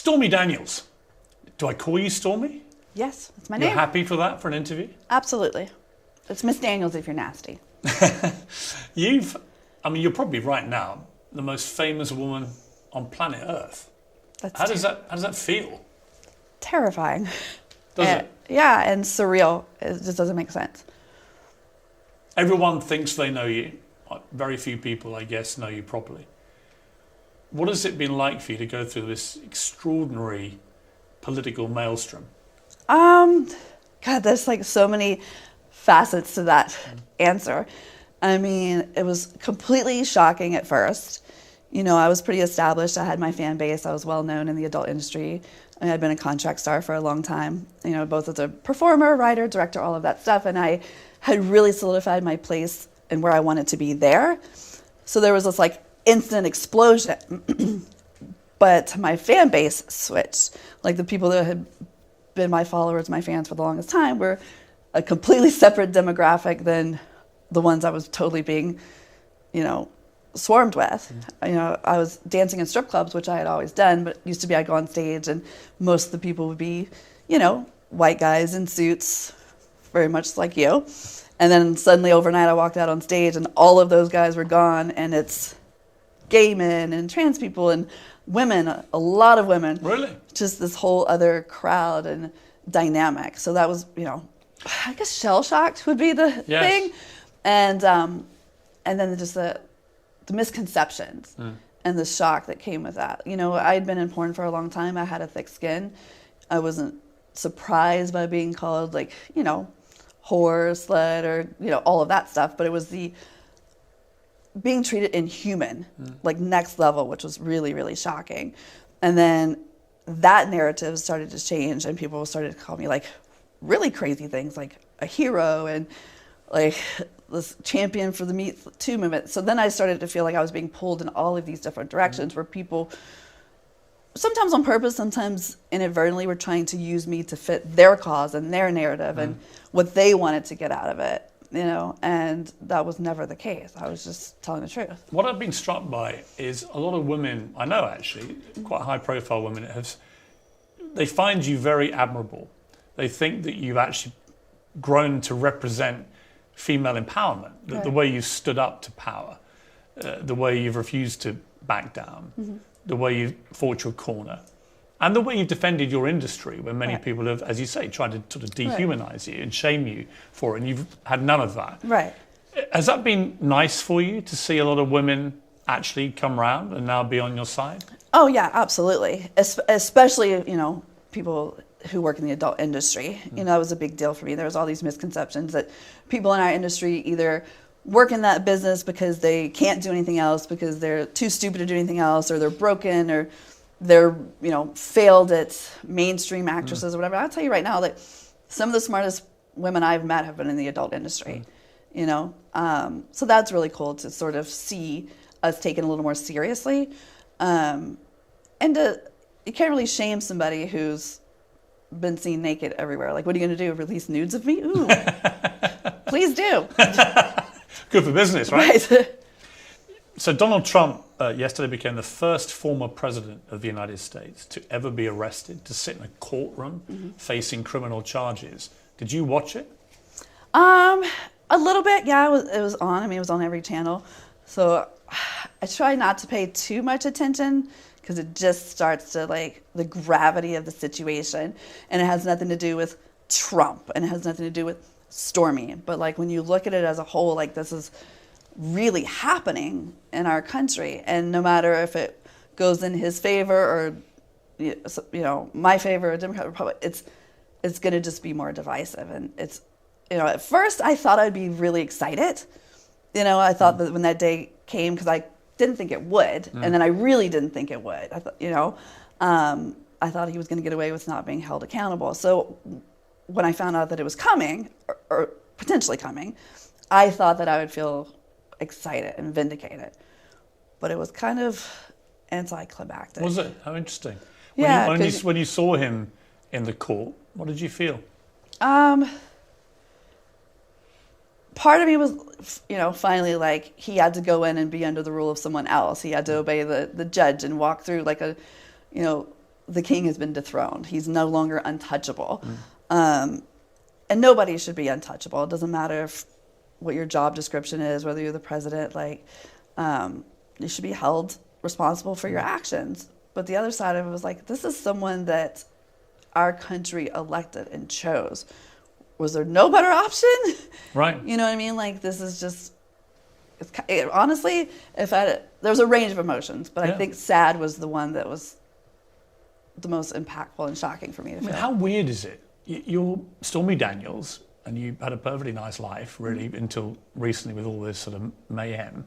Stormy Daniels. Do I call you Stormy? Yes, that's my You're name. happy for that, for an interview? Absolutely. It's Miss Daniels if you're nasty. You're probably right now the most famous woman on planet Earth. How does that feel? Terrifying. Does it? Yeah, and surreal. It just doesn't make sense. Everyone thinks they know you. Very few people, I guess, know you properly. What has it been like for you to go through this extraordinary political maelstrom? God, there's like so many facets to that answer. I mean, it was completely shocking at first. You know, I was pretty established. I had my fan base. I was well known in the adult industry. I had been a contract star for a long time, you know, both as a performer, writer, director, all of that stuff. And I had really solidified my place and where I wanted to be there. So there was this like instant explosion. But my fan base switched. Like the people that had been my followers, my fans for the longest time were a completely separate demographic than the ones I was totally being, you know, swarmed with. You know, I was dancing in strip clubs, which I had always done, but used to be I'd go on stage and most of the people would be, you know, white guys in suits, very much like you. And then suddenly overnight I walked out on stage and all of those guys were gone, and it's gay men and trans people and women, a lot of women. Really? Just this whole other crowd and dynamic. So that was, you know, I guess shell-shocked would be the thing. And then just the misconceptions and the shock that came with that. You know, I'd been in porn for a long time. I had a thick skin. I wasn't surprised by being called, like, you know, whore, slut, or, you know, all of that stuff. But it was the being treated inhuman, like next level, which was really, really shocking. And then that narrative started to change, and people started to call me like really crazy things, like a hero and like this champion for the Me Too movement. So then I started to feel like I was being pulled in all of these different directions where people, sometimes on purpose, sometimes inadvertently, were trying to use me to fit their cause and their narrative and what they wanted to get out of it. You know, and that was never the case. I was just telling the truth. What I've been struck by is a lot of women, I know actually, quite high profile women, they find you very admirable. They think that you've actually grown to represent female empowerment, the way you've stood up to power, the way you've refused to back down, the way you've fought your corner, and the way you've defended your industry when many people have, as you say, tried to sort of dehumanize you and shame you for it, and you've had none of that. Right. Has that been nice for you to see a lot of women actually come around and now be on your side? Oh, yeah, absolutely. Especially, you know, people who work in the adult industry. You know, that was a big deal for me. There was all these misconceptions that people in our industry either work in that business because they can't do anything else, because they're too stupid to do anything else, or they're broken, or they're, you know, failed at mainstream actresses or whatever. I'll tell you right now that some of the smartest women I've met have been in the adult industry, you know. So that's really cool to sort of see us taken a little more seriously. And you can't really shame somebody who's been seen naked everywhere. Like, what are you going to do, release nudes of me? Ooh, please do. Good for business, right? Right. So Donald Trump yesterday became the first former president of the United States to ever be arrested, to sit in a courtroom facing criminal charges. Did you watch it? A little bit, yeah. It was on. I mean, it was on every channel. So I try not to pay too much attention because it just starts to, like, the gravity of the situation. And it has nothing to do with Trump, and it has nothing to do with Stormy. But, like, when you look at it as a whole, like, this is really happening in our country, and no matter if it goes in his favor or, you know, my favor or Democrat Republic, it's going to just be more divisive. And it's, you know, at first I thought I'd be really excited. You know, I thought that when that day came, because I didn't think it would, and then I really didn't think it would. I thought, you know, I thought he was going to get away with not being held accountable. So when I found out that it was coming, or potentially coming, I thought that I would feel excited and vindicated, but it was kind of anticlimactic. Was it? How interesting. Yeah. When you saw him in the court, what did you feel? Part of me was, you know, finally, like, he had to go in and be under the rule of someone else. He had to obey the judge and walk through, like, a, you know, the king has been dethroned. He's no longer untouchable. And nobody should be untouchable. It doesn't matter what your job description is, whether you're the president, you should be held responsible for your actions. But the other side of it was like, this is someone that our country elected and chose. Was there no better option? Right. You know what I mean? Like, this is just, honestly, there was a range of emotions, but I think sad was the one that was the most impactful and shocking for me to feel. How weird is it? You're Stormy Daniels, and you had a perfectly nice life, really, until recently with all this sort of mayhem.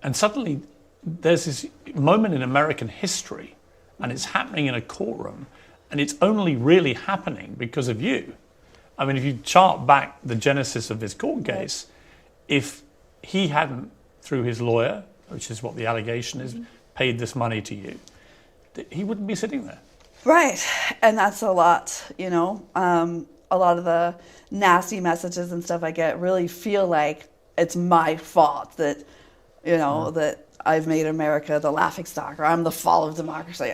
And suddenly, there's this moment in American history, and it's happening in a courtroom, and it's only really happening because of you. I mean, if you chart back the genesis of this court case, if he hadn't, through his lawyer, which is what the allegation is, paid this money to you, he wouldn't be sitting there. Right. And that's a lot, a lot of the nasty messages and stuff I get really feel like it's my fault that, that I've made America the laughingstock, or I'm the fall of democracy.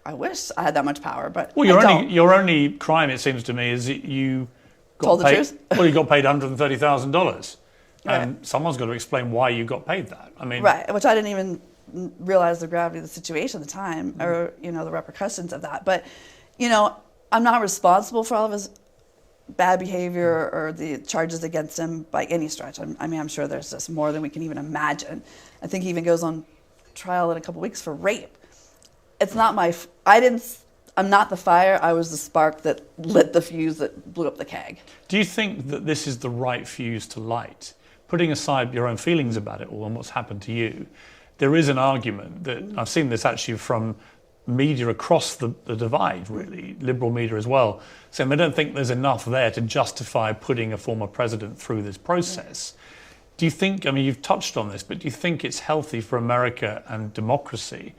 I wish I had that much power, but your only crime, it seems to me, is that you got paid. Truth? Well, you got paid $130,000, Right. and someone's got to explain why you got paid that. I mean, right, which I didn't even realize the gravity of the situation at the time, or the repercussions of that. But I'm not responsible for all of his bad behavior or the charges against him by any stretch. I'm sure there's just more than we can even imagine. I think he even goes on trial in a couple weeks for rape. It's not I'm not the fire. I was the spark that lit the fuse that blew up the keg. do you think that this is the right fuse to light? Putting aside your own feelings about it all and what's happened to you, there is an argument that I've seen this actually from media across the divide, really, liberal media as well, saying they don't think there's enough there to justify putting a former president through this process. Do you think, you've touched on this, but do you think it's healthy for America and democracy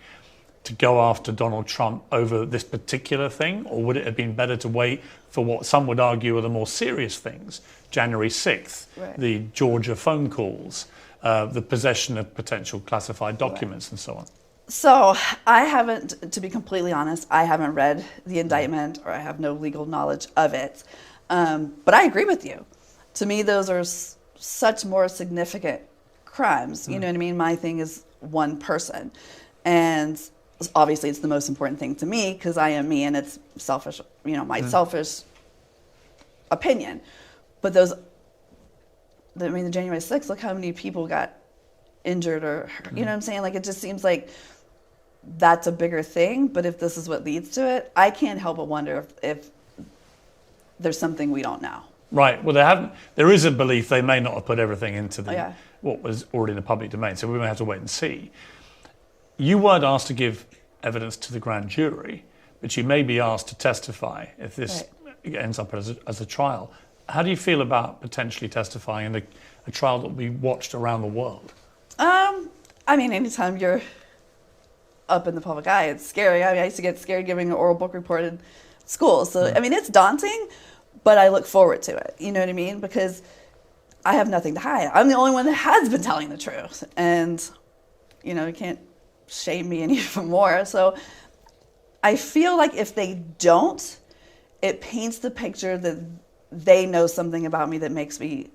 to go after Donald Trump over this particular thing? Or would it have been better to wait for what some would argue are the more serious things? January 6th, right. The Georgia phone calls, the possession of potential classified documents, and so on. So I haven't, to be completely honest, I haven't read the indictment, or I have no legal knowledge of it. But I agree with you. To me, those are such more significant crimes. You know what I mean? My thing is one person. And obviously it's the most important thing to me because I am me, and it's selfish, my selfish opinion. But the January 6th, look how many people got injured or, you know what I'm saying? Like, it just seems like that's a bigger thing. But if this is what leads to it, I can't help but wonder if there's something we don't know. Right. Well, there is a belief they may not have put everything into what was already in the public domain. So we may have to wait and see. You weren't asked to give evidence to the grand jury, but you may be asked to testify if this ends up as a trial. How do you feel about potentially testifying in a trial that will be watched around the world? Anytime you're up in the public eye, it's scary. I used to get scared giving an oral book report in school. So, it's daunting, but I look forward to it. You know what I mean? Because I have nothing to hide. I'm the only one that has been telling the truth. And, you can't shame me any more. So I feel like if they don't, it paints the picture that they know something about me that makes me,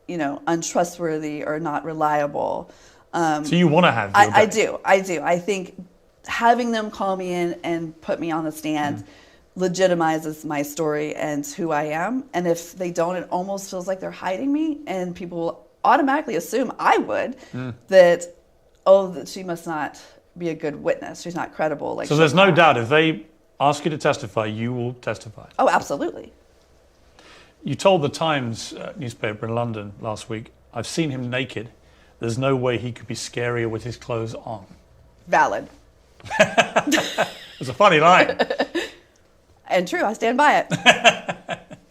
untrustworthy or not reliable. So you want to have your I do. I think having them call me in and put me on the stand legitimizes my story and who I am. And if they don't, it almost feels like they're hiding me, and people will automatically assume I would that she must not be a good witness. She's not credible. So there's no doubt if they ask you to testify, you will testify. Oh, absolutely. You told the Times newspaper in London last week, I've seen him naked. There's no way he could be scarier with his clothes on. Valid. It's a funny line. And true, I stand by it.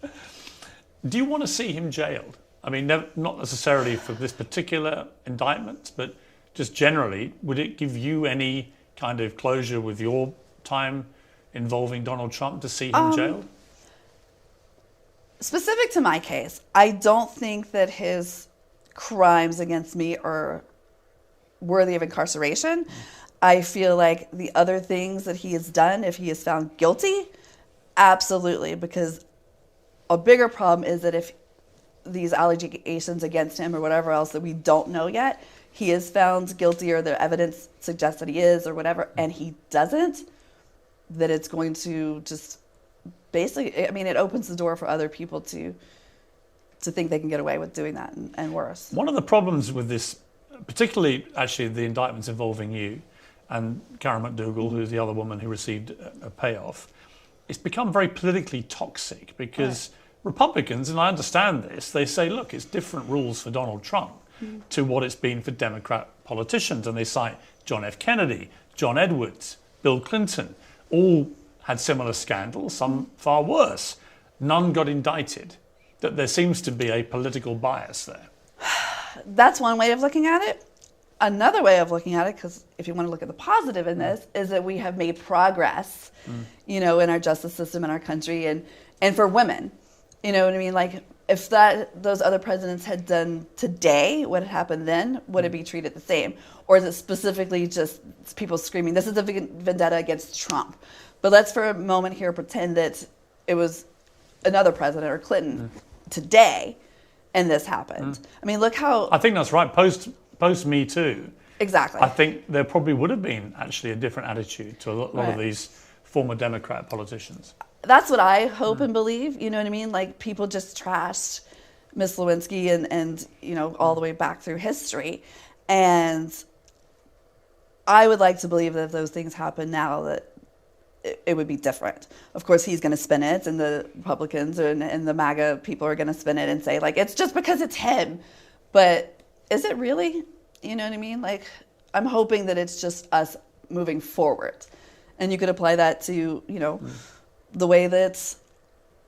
Do you want to see him jailed? Not necessarily for this particular indictment, but just generally, would it give you any kind of closure with your time involving Donald Trump to see him jailed? Specific to my case, I don't think that his crimes against me are worthy of incarceration. I feel like the other things that he has done, if he is found guilty, absolutely, because a bigger problem is that if these allegations against him or whatever else that we don't know yet, he is found guilty or the evidence suggests that he is or whatever, and he doesn't, that it's going to just basically, I mean, it opens the door for other people to think they can get away with doing that and worse. One of the problems with this, particularly actually the indictments involving you and Karen McDougal, who's the other woman who received a payoff, it's become very politically toxic because Republicans, and I understand this, they say, look, it's different rules for Donald Trump to what it's been for Democrat politicians. And they cite John F. Kennedy, John Edwards, Bill Clinton, all had similar scandals, some far worse. None got indicted. That there seems to be a political bias there. That's one way of looking at it. Another way of looking at it, because if you want to look at the positive in this, is that we have made progress, you know, in our justice system in our country and for women. You know what I mean? Like, if those other presidents had done today what had happened then, would it be treated the same? Or is it specifically just people screaming, this is a vendetta against Trump? But let's for a moment here pretend that it was another president or Clinton today and this happened. I mean, look how... I think that's right. Post Me Too. Exactly. I think there probably would have been actually a different attitude to a lot of these former Democrat politicians. That's what I hope and believe. You know what I mean? Like, people just trashed Miss Lewinsky and you know, all the way back through history. And I would like to believe that if those things happen now, that it would be different. Of course, he's going to spin it, and the Republicans and the MAGA people are going to spin it and say, like, it's just because it's him. But is it really? You know what I mean? Like, I'm hoping that it's just us moving forward. And you could apply that to, you know, the way that,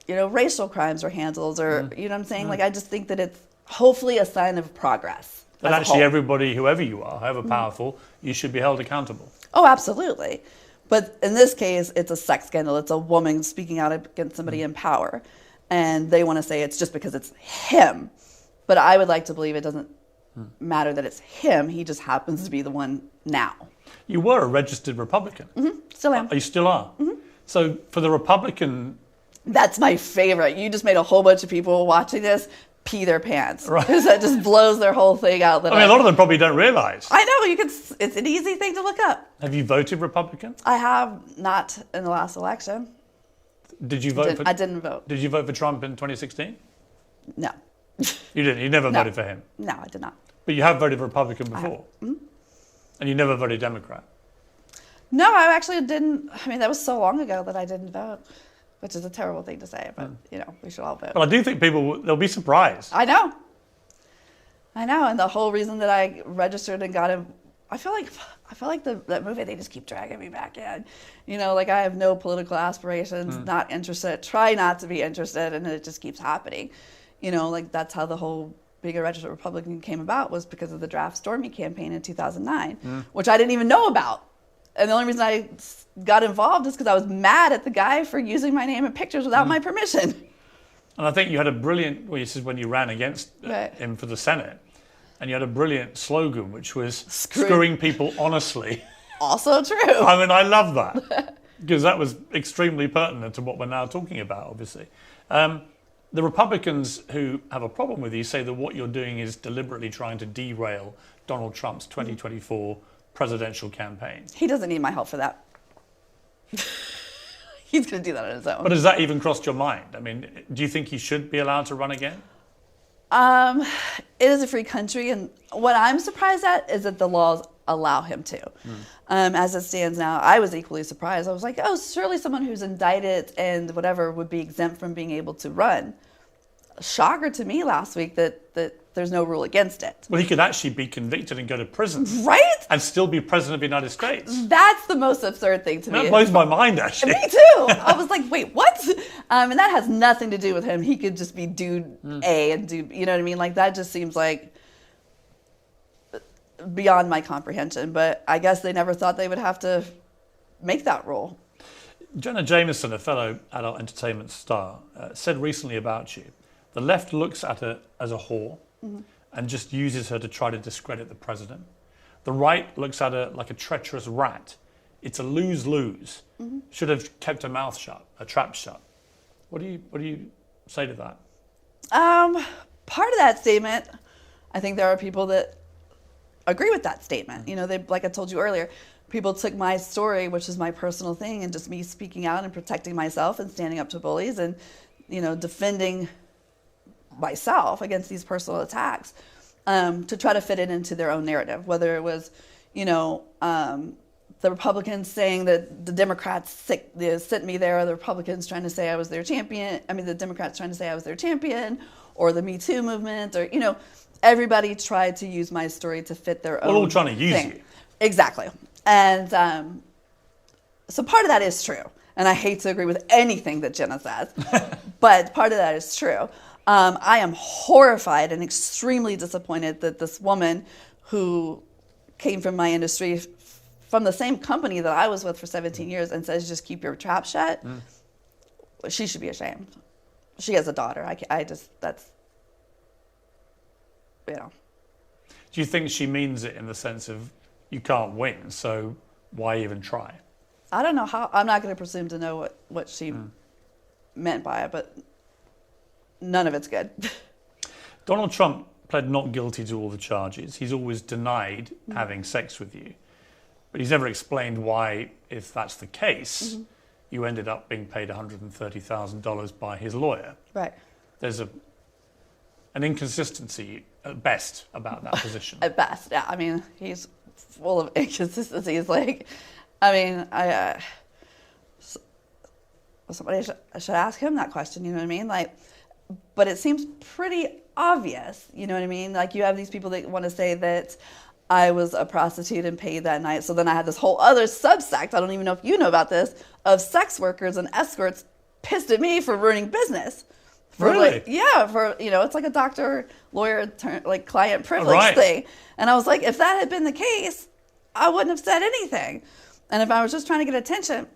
you know, racial crimes are handled, or, you know what I'm saying? Like, I just think that it's hopefully a sign of progress. But actually everybody, whoever you are, however powerful, you should be held accountable. Oh, absolutely. But in this case, it's a sex scandal. It's a woman speaking out against somebody in power. And they want to say it's just because it's him. But I would like to believe it doesn't matter that it's him. He just happens to be the one now. You were a registered Republican. Still am. You still are. So for the Republican... That's my favorite. You just made a whole bunch of people watching this pee their pants. Right. Because that just blows their whole thing out. I mean, a lot of them probably don't realise. I know. It's an easy thing to look up. Have you voted Republican? I have not in the last election. Did you vote I didn't vote. Did you vote for Trump in 2016? No. You didn't? You never voted for him? No, I did not. But you have voted Republican before? And you never voted Democrat? No, I actually didn't. I mean, that was so long ago that I didn't vote, which is a terrible thing to say, but, you know, we should all vote. Well, I do think people, they'll be surprised. I know. And the whole reason that I registered and got him, I feel like that movie, they just keep dragging me back in. You know, like, I have no political aspirations, not interested, try not to be interested, and it just keeps happening. You know, like, that's how the whole being a registered Republican came about, was because of the draft Stormy campaign in 2009, which I didn't even know about. And the only reason I got involved is because I was mad at the guy for using my name and pictures without my permission. And I think you had a brilliant, well, this is when you ran against him for the Senate, and you had a brilliant slogan, which was screwing people honestly. Also true. I mean, I love that, because that was extremely pertinent to what we're now talking about, obviously. The Republicans who have a problem with you say that what you're doing is deliberately trying to derail Donald Trump's 2024 presidential campaign. He doesn't need my help for that. He's going to do that on his own. But has that even crossed your mind? I mean, do you think he should be allowed to run again? It is a free country, and what I'm surprised at is that the laws allow him to. As it stands now, I was equally surprised. I was like, oh, surely someone who's indicted and whatever would be exempt from being able to run. Shocker to me last week that there's no rule against it. Well, he could actually be convicted and go to prison. Right? And still be president of the United States. That's the most absurd thing to me. That blows my mind, actually. Me too. I was like, wait, what? And that has nothing to do with him. He could just be dude A and dude, you know what I mean? Like, that just seems like beyond my comprehension. But I guess they never thought they would have to make that rule. Jenna Jameson, a fellow adult entertainment star, said recently about you, the left looks at her as a whore and just uses her to try to discredit the president. The right looks at it like a treacherous rat. It's a lose-lose. Should have kept her mouth shut, a trap shut. What do you say to that? Part of that statement, I think there are people that agree with that statement. You know, they, like I told you earlier, people took my story, which is my personal thing, and just me speaking out and protecting myself and standing up to bullies and, you know, defending myself against these personal attacks, to try to fit it into their own narrative. Whether it was, you know, the Republicans saying that the Democrats sent me there, or the Republicans trying to say I was their champion. I mean, the Democrats trying to say I was their champion, or the Me Too movement, or, you know, everybody tried to use my story to fit their own. We're all trying to use thing. you. Exactly. And so part of that is true. And I hate to agree with anything that Jenna says, but part of that is true. I am horrified and extremely disappointed that this woman who came from my industry, from the same company that I was with for 17 years, and says, just keep your trap shut, she should be ashamed. She has a daughter. That's, you know. Do you think she means it in the sense of you can't win, so why even try? I don't know how. I'm not going to presume to know what she meant by it, but none of it's good. Donald Trump pled not guilty to all the charges. He's always denied having sex with you, but he's never explained why, if that's the case, you ended up being paid $130,000 by his lawyer. Right. There's an inconsistency at best about that position. At best, yeah. I mean, he's full of inconsistencies. Like, I mean, somebody should ask him that question. You know what I mean? Like, but it seems pretty obvious. You know what I mean? Like, you have these people that want to say that I was a prostitute and paid that night. So then I had this whole other subsect, I don't even know if you know about this, of sex workers and escorts pissed at me for ruining business. For really? Like, yeah, for, you know, it's like a doctor-lawyer like client privilege thing. And I was like, if that had been the case, I wouldn't have said anything. And if I was just trying to get attention,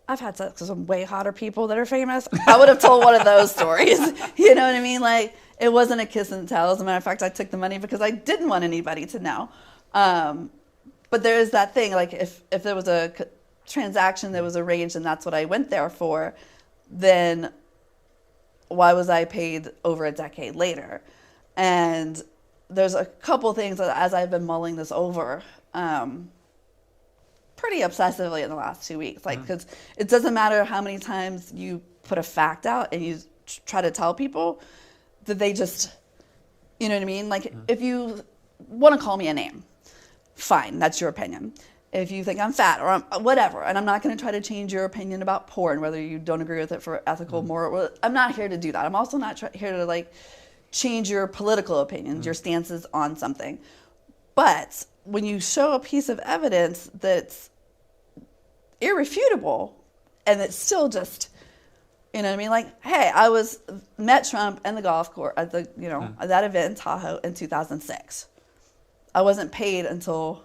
I've had sex with some way hotter people that are famous. I would have told one of those stories. You know what I mean? Like, it wasn't a kiss and tell. As a matter of fact, I took the money because I didn't want anybody to know. But there is that thing, like, if there was a transaction that was arranged and that's what I went there for, then why was I paid over a decade later? And there's a couple things that, as I've been mulling this over, pretty obsessively in the last 2 weeks. Like, because it doesn't matter how many times you put a fact out and you try to tell people that they just, you know what I mean? Like, if you want to call me a name, fine, that's your opinion. If you think I'm fat or I'm whatever, and I'm not going to try to change your opinion about porn, whether you don't agree with it for ethical, moral, I'm not here to do that. I'm also not here to, like, change your political opinions, your stances on something. But when you show a piece of evidence that's irrefutable and it's still just, you know what I mean? Like, hey, met Trump in the golf course at the, you know, at that event in Tahoe in 2006. I wasn't paid until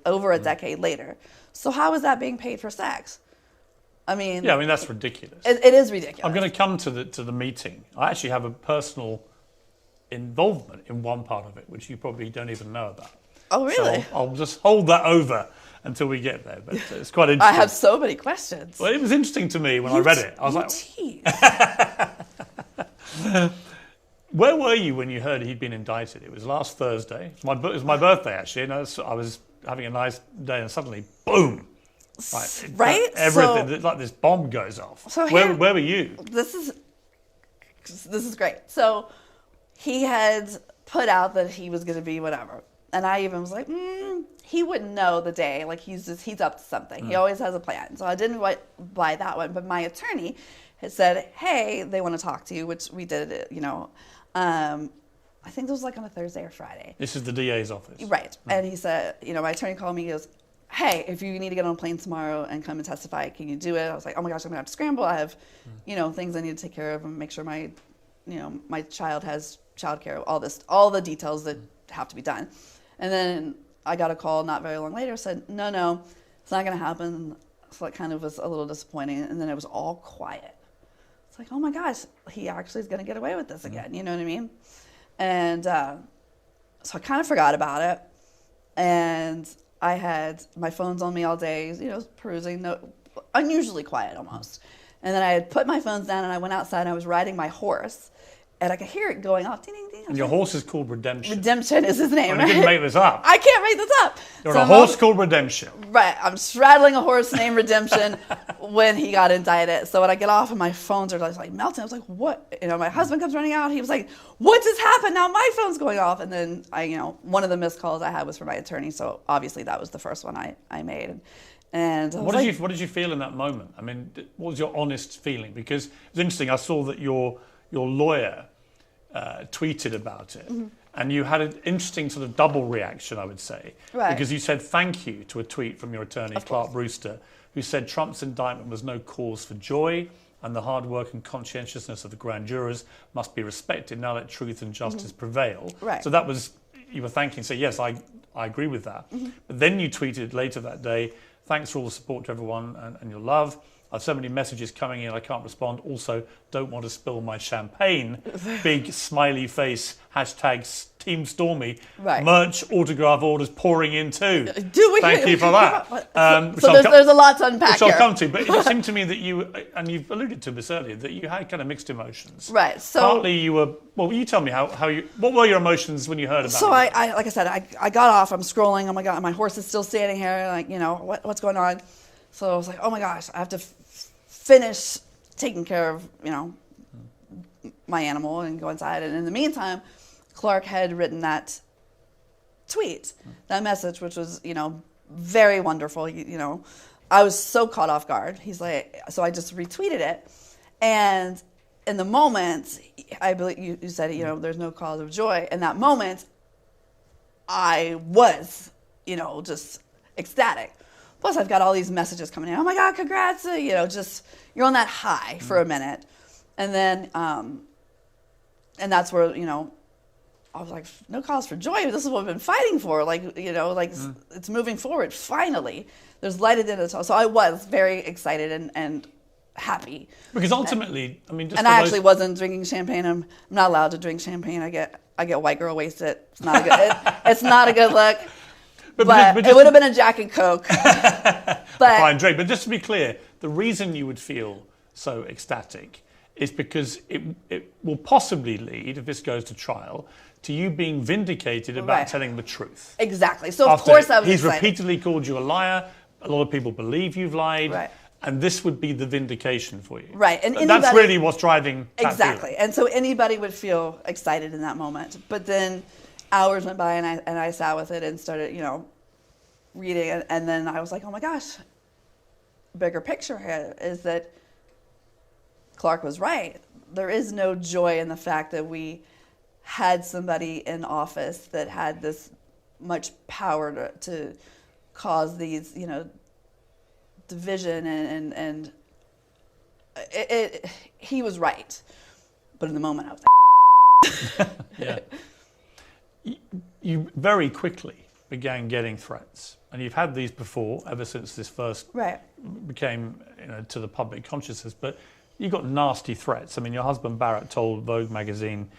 over a decade later. So how is that being paid for sex? I mean, yeah, I mean, that's ridiculous. It is ridiculous. I'm going to come to the meeting. I actually have a personal involvement in one part of it, which you probably don't even know about. Oh, really? So I'll just hold that over until we get there. But it's quite interesting. I have so many questions. Well, it was interesting to me when I read it. I was like, where were you when you heard he'd been indicted? It was last Thursday. It was my birthday, actually. And I was having a nice day, and suddenly, boom! Right? Everything, like this bomb goes off. So where were you? This is great. So he had put out that he was going to be whatever. And I even was like, he wouldn't know the day. Like, he's up to something. He always has a plan. So I didn't buy that one. But my attorney had said, hey, they want to talk to you, which we did, you know. I think it was like on a Thursday or Friday. This is the DA's office. Right. And he said, you know, my attorney called me. He goes, hey, if you need to get on a plane tomorrow and come and testify, can you do it? I was like, oh my gosh, I'm going to have to scramble. I have, you know, things I need to take care of and make sure my child has childcare, all the details that have to be done. And then I got a call not very long later, said, no, it's not going to happen. So it kind of was a little disappointing. And then it was all quiet. It's like, oh my gosh, he actually is going to get away with this again. You know what I mean? And so I kind of forgot about it. and I had my phone's on me all day, perusing, unusually quiet almost. And then I had put my phones down and I went outside and I was riding my horse and I could hear it going off. Ding, ding, ding. And your horse is called Redemption. Redemption is his name. I didn't make this up. I can't make this up. You're a horse called Redemption. Right. I'm straddling a horse named Redemption when he got indicted. So when I get off and my phones are just like melting, I was like, what? My husband comes running out. He was like, what just happened? Now my phone's going off. And then one of the missed calls I had was from my attorney. So obviously that was the first one I made. And what did you feel in that moment? I mean, what was your honest feeling? Because it was interesting. I saw that your lawyer tweeted about it, and you had an interesting sort of double reaction, I would say, because you said thank you to a tweet from your attorney, Clark Brewster, who said Trump's indictment was no cause for joy, and the hard work and conscientiousness of the grand jurors must be respected. Now let truth and justice prevail. Right. So that was, you were thanking, so yes, I agree with that. But then you tweeted later that day, thanks for all the support to everyone and your love. I have so many messages coming in, I can't respond. Also, don't want to spill my champagne. Big smiley face, hashtags Team Stormy. Right. Merch, autograph orders pouring in too. Thank you for that. So there's a lot to unpack which here. I'll come to, but it just seemed to me that you, and you've alluded to this earlier, that you had kind of mixed emotions. Right. So partly you were, you tell me what were your emotions when you heard about it? So I like I said, I got off, I'm scrolling, oh my God, my horse is still standing here, like, what's going on? So I was like, oh my gosh, I have to finish taking care of, my animal and go inside. And in the meantime, Clark had written that tweet, that message, which was, very wonderful. I was so caught off guard. He's like, so I just retweeted it. And in the moment, I believe you said, there's no cause of joy. In that moment, I was, just ecstatic. Plus, I've got all these messages coming in. Oh my God, congrats! Just you're on that high for a minute, and then, and that's where I was like, no cause for joy. This is what we've been fighting for. It's moving forward. Finally, there's light at the end of the tunnel. So I was very excited and happy. Because ultimately, I actually wasn't drinking champagne. I'm not allowed to drink champagne. I get white girl wasted. It's not a good. It's not a good look. But it would have been a Jack and Coke. Fine drink. But just to be clear, the reason you would feel so ecstatic is because it will possibly lead, if this goes to trial, to you being vindicated about telling the truth. Exactly. So of course I was He's excited. repeatedly called you a liar. A lot of people believe you've lied. Right. And this would be the vindication for you. Right. And that's really what's driving that exactly. feeling. And so anybody would feel excited in that moment. But then hours went by and I sat with it and started, reading it. And then I was like, oh my gosh, bigger picture here is that Clark was right. There is no joy in the fact that we had somebody in office that had this much power to cause these, division and he was right. But in the moment I was Yeah. You very quickly began getting threats, and you've had these before ever since this first became to the public consciousness, but you got nasty threats. I mean, your husband Barrett told Vogue magazine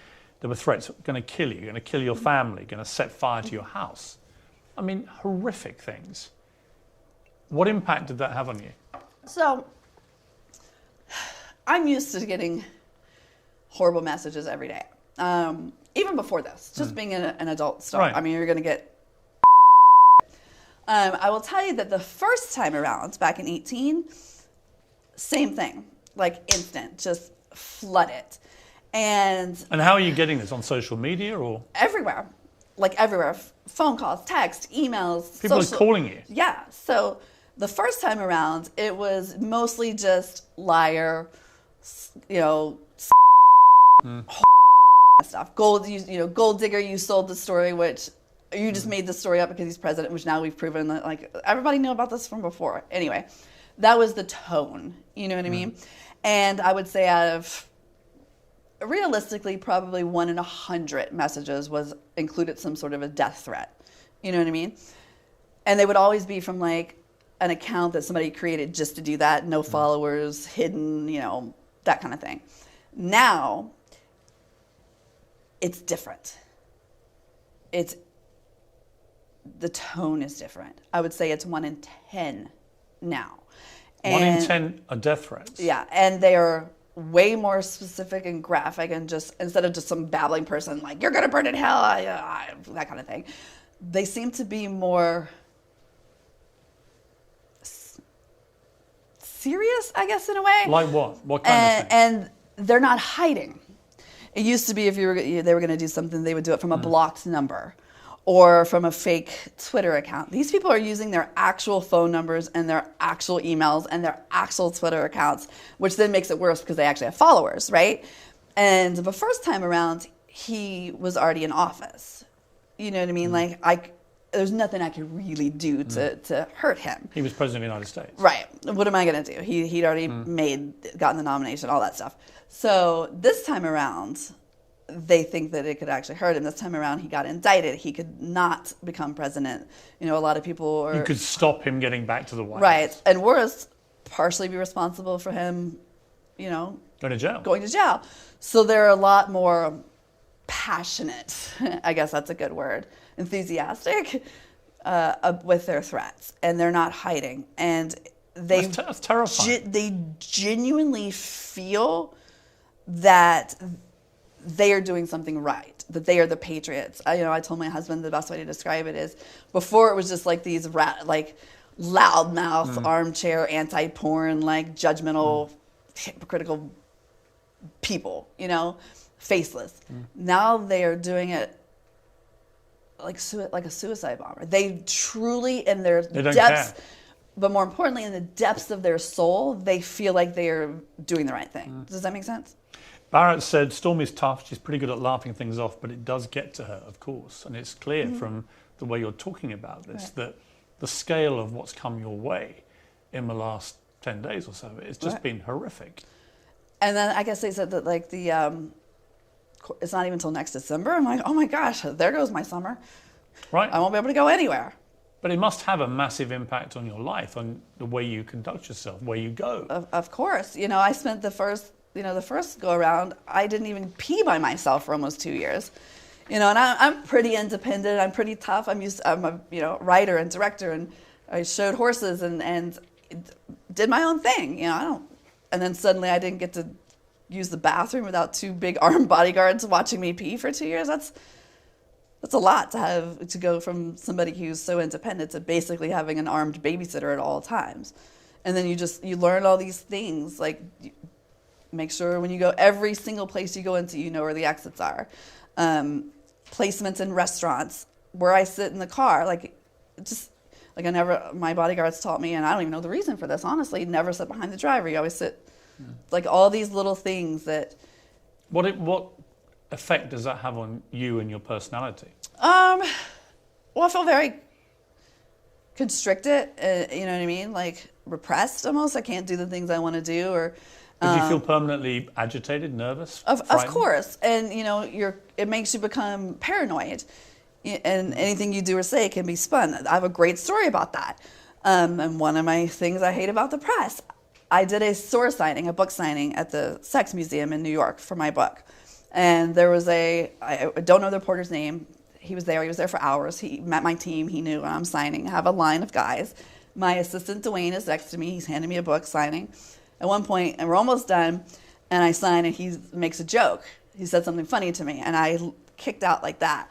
there were threats, going to kill you, going to kill your family, going to set fire to your house. I mean, horrific things. What impact did that have on you? So I'm used to getting horrible messages every day. Even before this, just being an adult star. Right. I mean, you're going to get... I will tell you that the first time around, back in 2018, same thing. Like instant, just flooded. And how are you getting this? On social media or? Everywhere. Like everywhere. Phone calls, text, emails. People are calling you. Yeah. So the first time around, it was mostly just liar, stuff. Gold digger, you sold the story, which you just made the story up because he's president, which now we've proven that everybody knew about this from before. Anyway, that was the tone. You know what I mean? And I would say out of realistically probably 1 in 100 messages was included some sort of a death threat. You know what I mean? And they would always be from an account that somebody created just to do that, no followers, hidden, that kind of thing. Now, it's different. It's the tone is different. I would say it's 1 in 10 now. 1 in 10 are death threats. Yeah, and they are way more specific and graphic, and just instead of just some babbling person like "you're gonna burn in hell," that kind of thing, they seem to be more serious, I guess, in a way. Like what? What kind of thing? And they're not hiding. It used to be if they were going to do something, they would do it from a blocked number or from a fake Twitter account. These people are using their actual phone numbers and their actual emails and their actual Twitter accounts, which then makes it worse because they actually have followers, right? And the first time around, he was already in office. You know what I mean? Like, there's nothing I could really do to hurt him. He was president of the United States. Right. What am I going to do? He'd already gotten the nomination, all that stuff. So this time around, they think that it could actually hurt him. This time around, he got indicted. He could not become president. You know, a lot of people are... You could stop him getting back to the White House. Right. And worse, partially be responsible for him, you know... Going to jail. So they're a lot more passionate, I guess that's a good word, enthusiastic with their threats. And they're not hiding. And that's terrifying. They genuinely feel that they are doing something right, that they are the patriots. I told my husband the best way to describe it is before it was just like these loudmouth, armchair, anti-porn, like judgmental, hypocritical people, faceless. Now they are doing it like a suicide bomber. They truly, in their depths, care. But more importantly, in the depths of their soul, they feel like they are doing the right thing. Does that make sense? Barrett said, Stormy's tough. She's pretty good at laughing things off, but it does get to her, of course. And it's clear from the way you're talking about this that the scale of what's come your way in the last 10 days or so, it's just been horrific. And then I guess they said that like it's not even until next December. I'm like, oh my gosh, there goes my summer. Right. I won't be able to go anywhere. But it must have a massive impact on your life, on the way you conduct yourself, where you go. Of course. I spent the first go around, I didn't even pee by myself for almost 2 years. And I'm pretty independent. I'm pretty tough. I'm a writer and director, and I showed horses and did my own thing. And then suddenly I didn't get to use the bathroom without 2 big armed bodyguards watching me pee for 2 years. That's a lot to go from somebody who's so independent to basically having an armed babysitter at all times. And then you learn all these things, like make sure when you go, every single place you go into, you know where the exits are. Placements in restaurants, where I sit in the car, my bodyguards taught me, and I don't even know the reason for this, honestly, never sit behind the driver. You always sit, like all these little things that... What effect does that have on you and your personality? Well, I feel very constricted, you know what I mean? Like repressed almost. I can't do the things I want to do, or... Do you feel permanently agitated, nervous, Of course. And, it makes you become paranoid. And anything you do or say can be spun. I have a great story about that. And one of my things I hate about the press, I did a book signing at the Sex Museum in New York for my book. And there was I don't know the reporter's name. He was there for hours. He met my team. He knew when I'm signing. I have a line of guys. My assistant, Dwayne, is next to me. He's handing me a book signing. At one point, and we're almost done, and I sign, and he makes a joke. He said something funny to me, and I kicked out like that.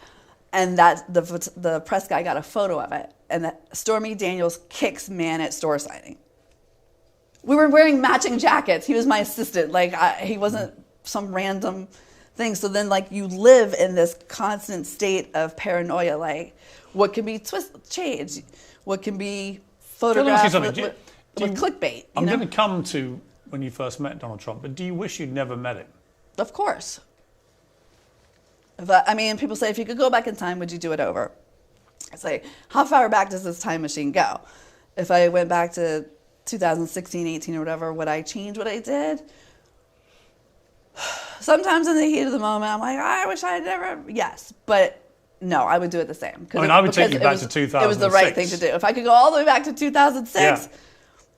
And the press guy got a photo of it, and Stormy Daniels kicks man at store signing. We were wearing matching jackets. He was my assistant. He wasn't some random thing. So then, you live in this constant state of paranoia. Like, what can be changed? What can be photographed with clickbait? I'm going to come to when you first met Donald Trump, but do you wish you'd never met him? Of course. People say, if you could go back in time, would you do it over? I say, how far back does this time machine go? If I went back to 2016, 18, or whatever, would I change what I did? Sometimes in the heat of the moment, I'm like, I wish I had never. Yes, but no, I would do it the same. I would take you back to 2006. It was the right thing to do. If I could go all the way back to 2006,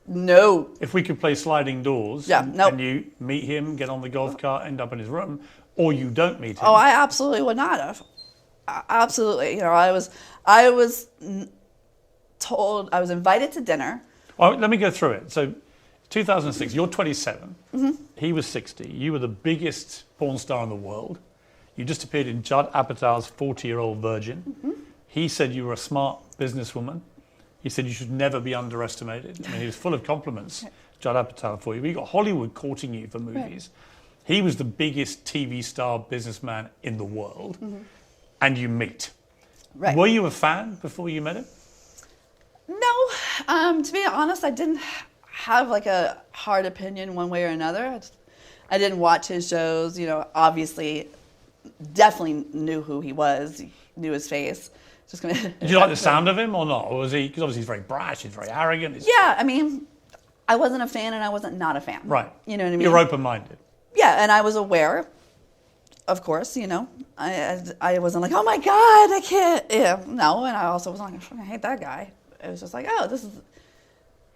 no. If we could play sliding doors, and you meet him, get on the golf cart, end up in his room, or you don't meet him. Oh, I absolutely would not have. Absolutely. I was I was told, I was invited to dinner. Oh, let me go through it. So 2006, you're 27. He was 60. You were the biggest porn star in the world. You just appeared in Judd Apatow's 40-Year-Old Virgin. He said you were a smart businesswoman. He said you should never be underestimated. I mean, he was full of compliments, Judd Apatow, for you. You got Hollywood courting you for movies. He was the biggest TV star businessman in the world. And you meet. Right. Were you a fan before you met him? No, to be honest, I didn't have like a hard opinion one way or another. I didn't watch his shows, you know, obviously, definitely knew who he was, knew his face. Just gonna. Did you like the sound of him or not? Or was he, because obviously he's very brash, he's very arrogant. Yeah, I mean, I wasn't a fan and I wasn't not a fan. Right. You know what I mean? You're open-minded. Yeah, and I was aware, of course, you know. I wasn't like, oh my God, I can't. Yeah, no, and I also wasn't like, I fucking hate that guy. It was just like, oh,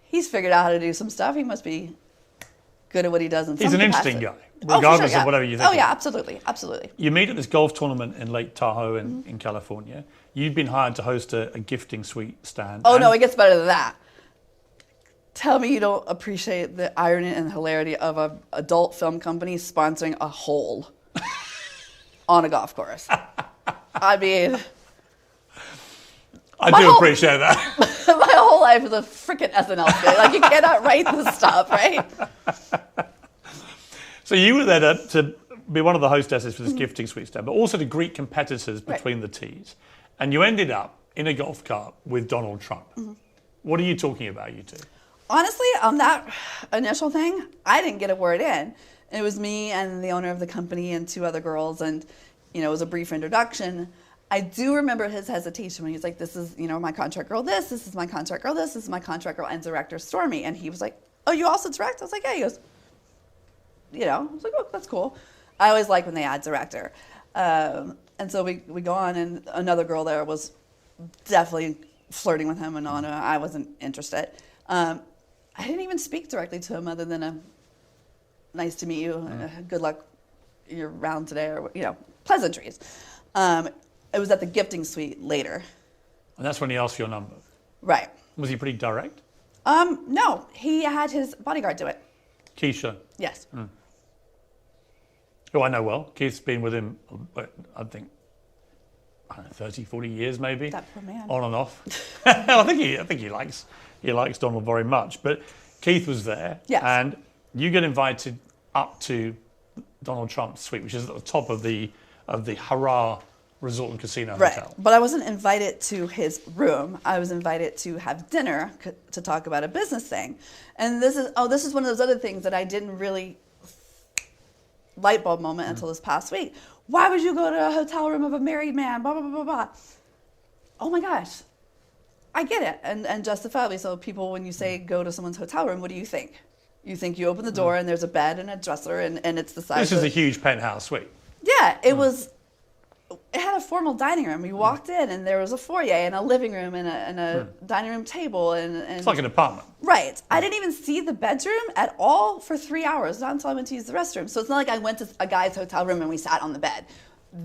he's figured out how to do some stuff. He must be good at what he does in some He's an capacity. interesting guy, regardless of whatever you think. Oh, yeah, absolutely, absolutely. You meet at this golf tournament in Lake Tahoe in California. You'd been hired to host a gifting suite stand. Oh, no, it gets better than that. Tell me you don't appreciate the irony and hilarity of an adult film company sponsoring a hole on a golf course. I mean... I do appreciate that. My whole life is a freaking SNL skit. Like, you cannot write this stuff, right? So you were there to be one of the hostesses for this gifting suite stand, but also to greet competitors between the tees. And you ended up in a golf cart with Donald Trump. What are you talking about, you two? Honestly, on that initial thing, I didn't get a word in. It was me and the owner of the company and two other girls, and, you know, it was a brief introduction. I do remember his hesitation when he was like, this is, you know, my contract girl this is my contract girl this is my contract girl and director Stormy. And he was like, oh, you also direct? I was like, yeah. He goes, you know, I was like, oh, that's cool. I always like when they add director. And so we go on, and another girl there was definitely flirting with him, and I wasn't interested. I didn't even speak directly to him other than a nice to meet you, good luck, you're around today, or, you know, pleasantries. It was at the gifting suite later. And that's when he asked for your number. Right. Was he pretty direct? No, he had his bodyguard do it. Keisha. Yes. Who I know well. Keith's been with him, I think, 30, 40 years maybe. That poor man. On and off. I think he likes Donald very much. But Keith was there. Yes. And you get invited up to Donald Trump's suite, which is at the top of the Hurrah Resort and Casino Hotel. Right, but I wasn't invited to his room. I was invited to have dinner to talk about a business thing. And this is one of those other things that I didn't really light bulb moment until this past week. Why would you go to a hotel room of a married man? Blah, blah, blah, blah, blah. Oh my gosh. I get it. And justifiably. So people, when you say go to someone's hotel room, what do you think? You think you open the door and there's a bed and a dresser and it's the size This is a huge penthouse suite. Yeah, it had a formal dining room. We walked in and there was a foyer and a living room and a dining room table. And it's like an apartment. Right. I didn't even see the bedroom at all for 3 hours, not until I went to use the restroom. So it's not like I went to a guy's hotel room and we sat on the bed.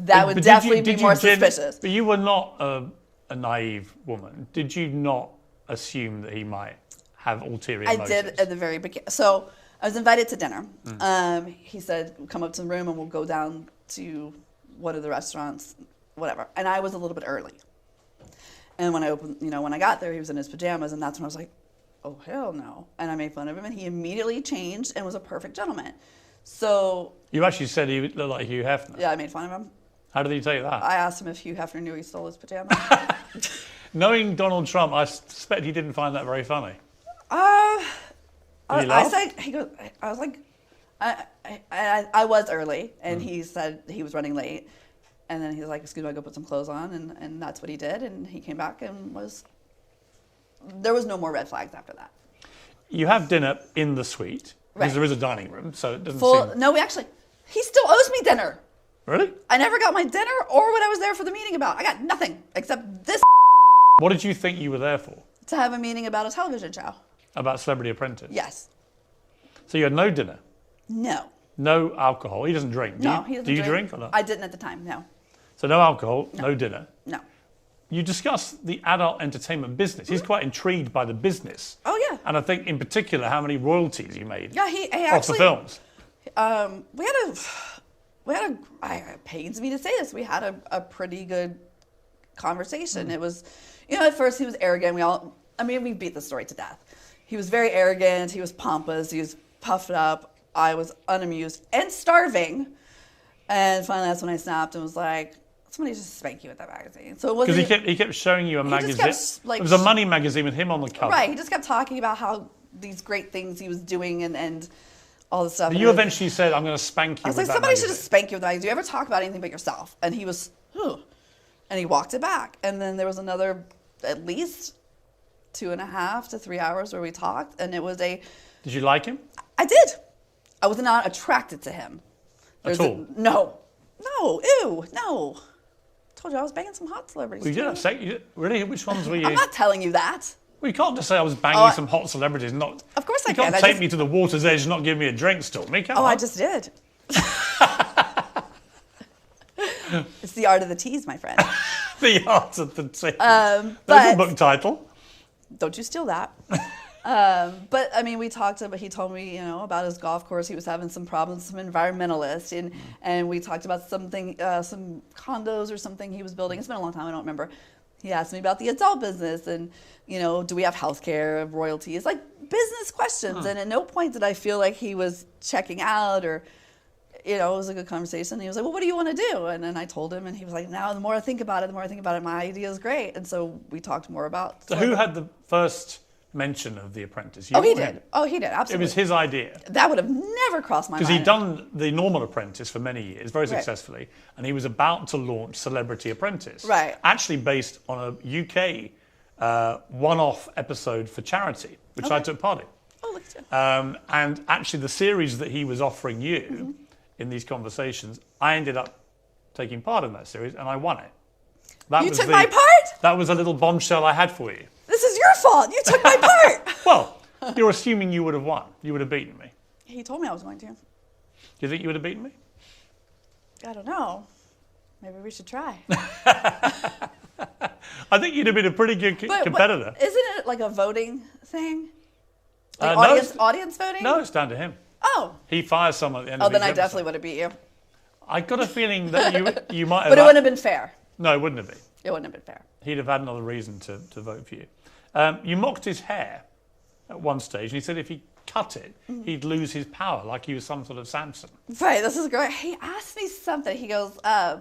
That would definitely be more suspicious. But you were not a naive woman. Did you not assume that he might have ulterior motives? I did at the very beginning. So I was invited to dinner. He said, come up to the room and we'll go down to one of the restaurants, whatever. And I was a little bit early. And when I got there, he was in his pajamas, and that's when I was like, oh, hell no. And I made fun of him, and he immediately changed and was a perfect gentleman. So... You actually said he looked like Hugh Hefner. Yeah, I made fun of him. How did he take that? I asked him if Hugh Hefner knew he stole his pajamas. Knowing Donald Trump, I suspect he didn't find that very funny. I was like, I was early, and he said he was running late. And then he was like, excuse me, I'll go put some clothes on. And that's what he did. And he came back and there was no more red flags after that. You have dinner in the suite, because there is a dining room, so it doesn't seem... No, he still owes me dinner. Really? I never got my dinner or what I was there for the meeting about. I got nothing except this. What did you think you were there for? To have a meeting about a television show. About Celebrity Apprentice? Yes. So you had no dinner? No. No alcohol? He doesn't drink? No, he doesn't drink. Do you drink or not? I didn't at the time, no. So no alcohol, no dinner? No. you discuss the adult entertainment business. He's quite intrigued by the business. Oh yeah. And I think in particular how many royalties you made Yeah, he off the actually. films. It pains me to say this. We had a pretty good conversation. It was, at first he was arrogant. We beat the story to death. He was very arrogant. He was pompous. He was puffed up. I was unamused and starving. And finally, that's when I snapped and was like, somebody just spank you with that magazine. So it wasn't. Because he kept showing you a magazine. Kept, it was a money magazine with him on the cover. Right. He just kept talking about how these great things he was doing and all this stuff. And you eventually said, I'm going to spank you I was with like, that somebody magazine. should just spank you with that magazine. Do you ever talk about anything but yourself? And he was, and he walked it back. And then there was another at least 2.5 to 3 hours where we talked. And it was Did you like him? I did. I was not attracted to him. At all? No, ew, no. Told you I was banging some hot celebrities. Well, you did have sex. Really? Which ones were you? I'm not telling you that. Well, you can't just say I was banging some hot celebrities. Not. Of course I you can. can't take me to the water's edge and not give me a drink, Stormy. Come on. I just did. It's the art of the tease, my friend. The art of the tease. But That's a book title. Don't you steal that. But we talked about, he told me, about his golf course. He was having some problems, some environmentalist. And we talked about something, some condos or something he was building. It's been a long time, I don't remember. He asked me about the adult business and, do we have health care, royalties, like business questions. And at no point did I feel like he was checking out or, it was a good conversation. He was like, well, what do you want to do? And then I told him and he was like, now the more I think about it, my idea is great. And so we talked more about. So who had the first mention of The Apprentice? He did. Absolutely. It was his idea. That would have never crossed my mind. Because he'd done the normal Apprentice for many years, very successfully, and he was about to launch Celebrity Apprentice. Right. Actually based on a UK one-off episode for charity, which I took part in. Oh, look at you. And actually the series that he was offering you in these conversations, I ended up taking part in that series and I won it. You took my part? That was a little bombshell I had for you. This is your fault. You took my part. Well, you're assuming you would have won. You would have beaten me. He told me I was going to. Do you think you would have beaten me? I don't know. Maybe we should try. I think you'd have been a pretty good competitor. Isn't it like a voting thing? Like No, audience voting? No, it's down to him. Oh. He fires someone at the end of then each I episode. definitely would have beat you. I got a feeling that you might have... But it wouldn't have been fair. No, it wouldn't have been. It wouldn't have been fair. He'd have had another reason to vote for you. You mocked his hair at one stage, and he said if he cut it, he'd lose his power, like he was some sort of Samson. Right, this is great. He asked me something. He goes, I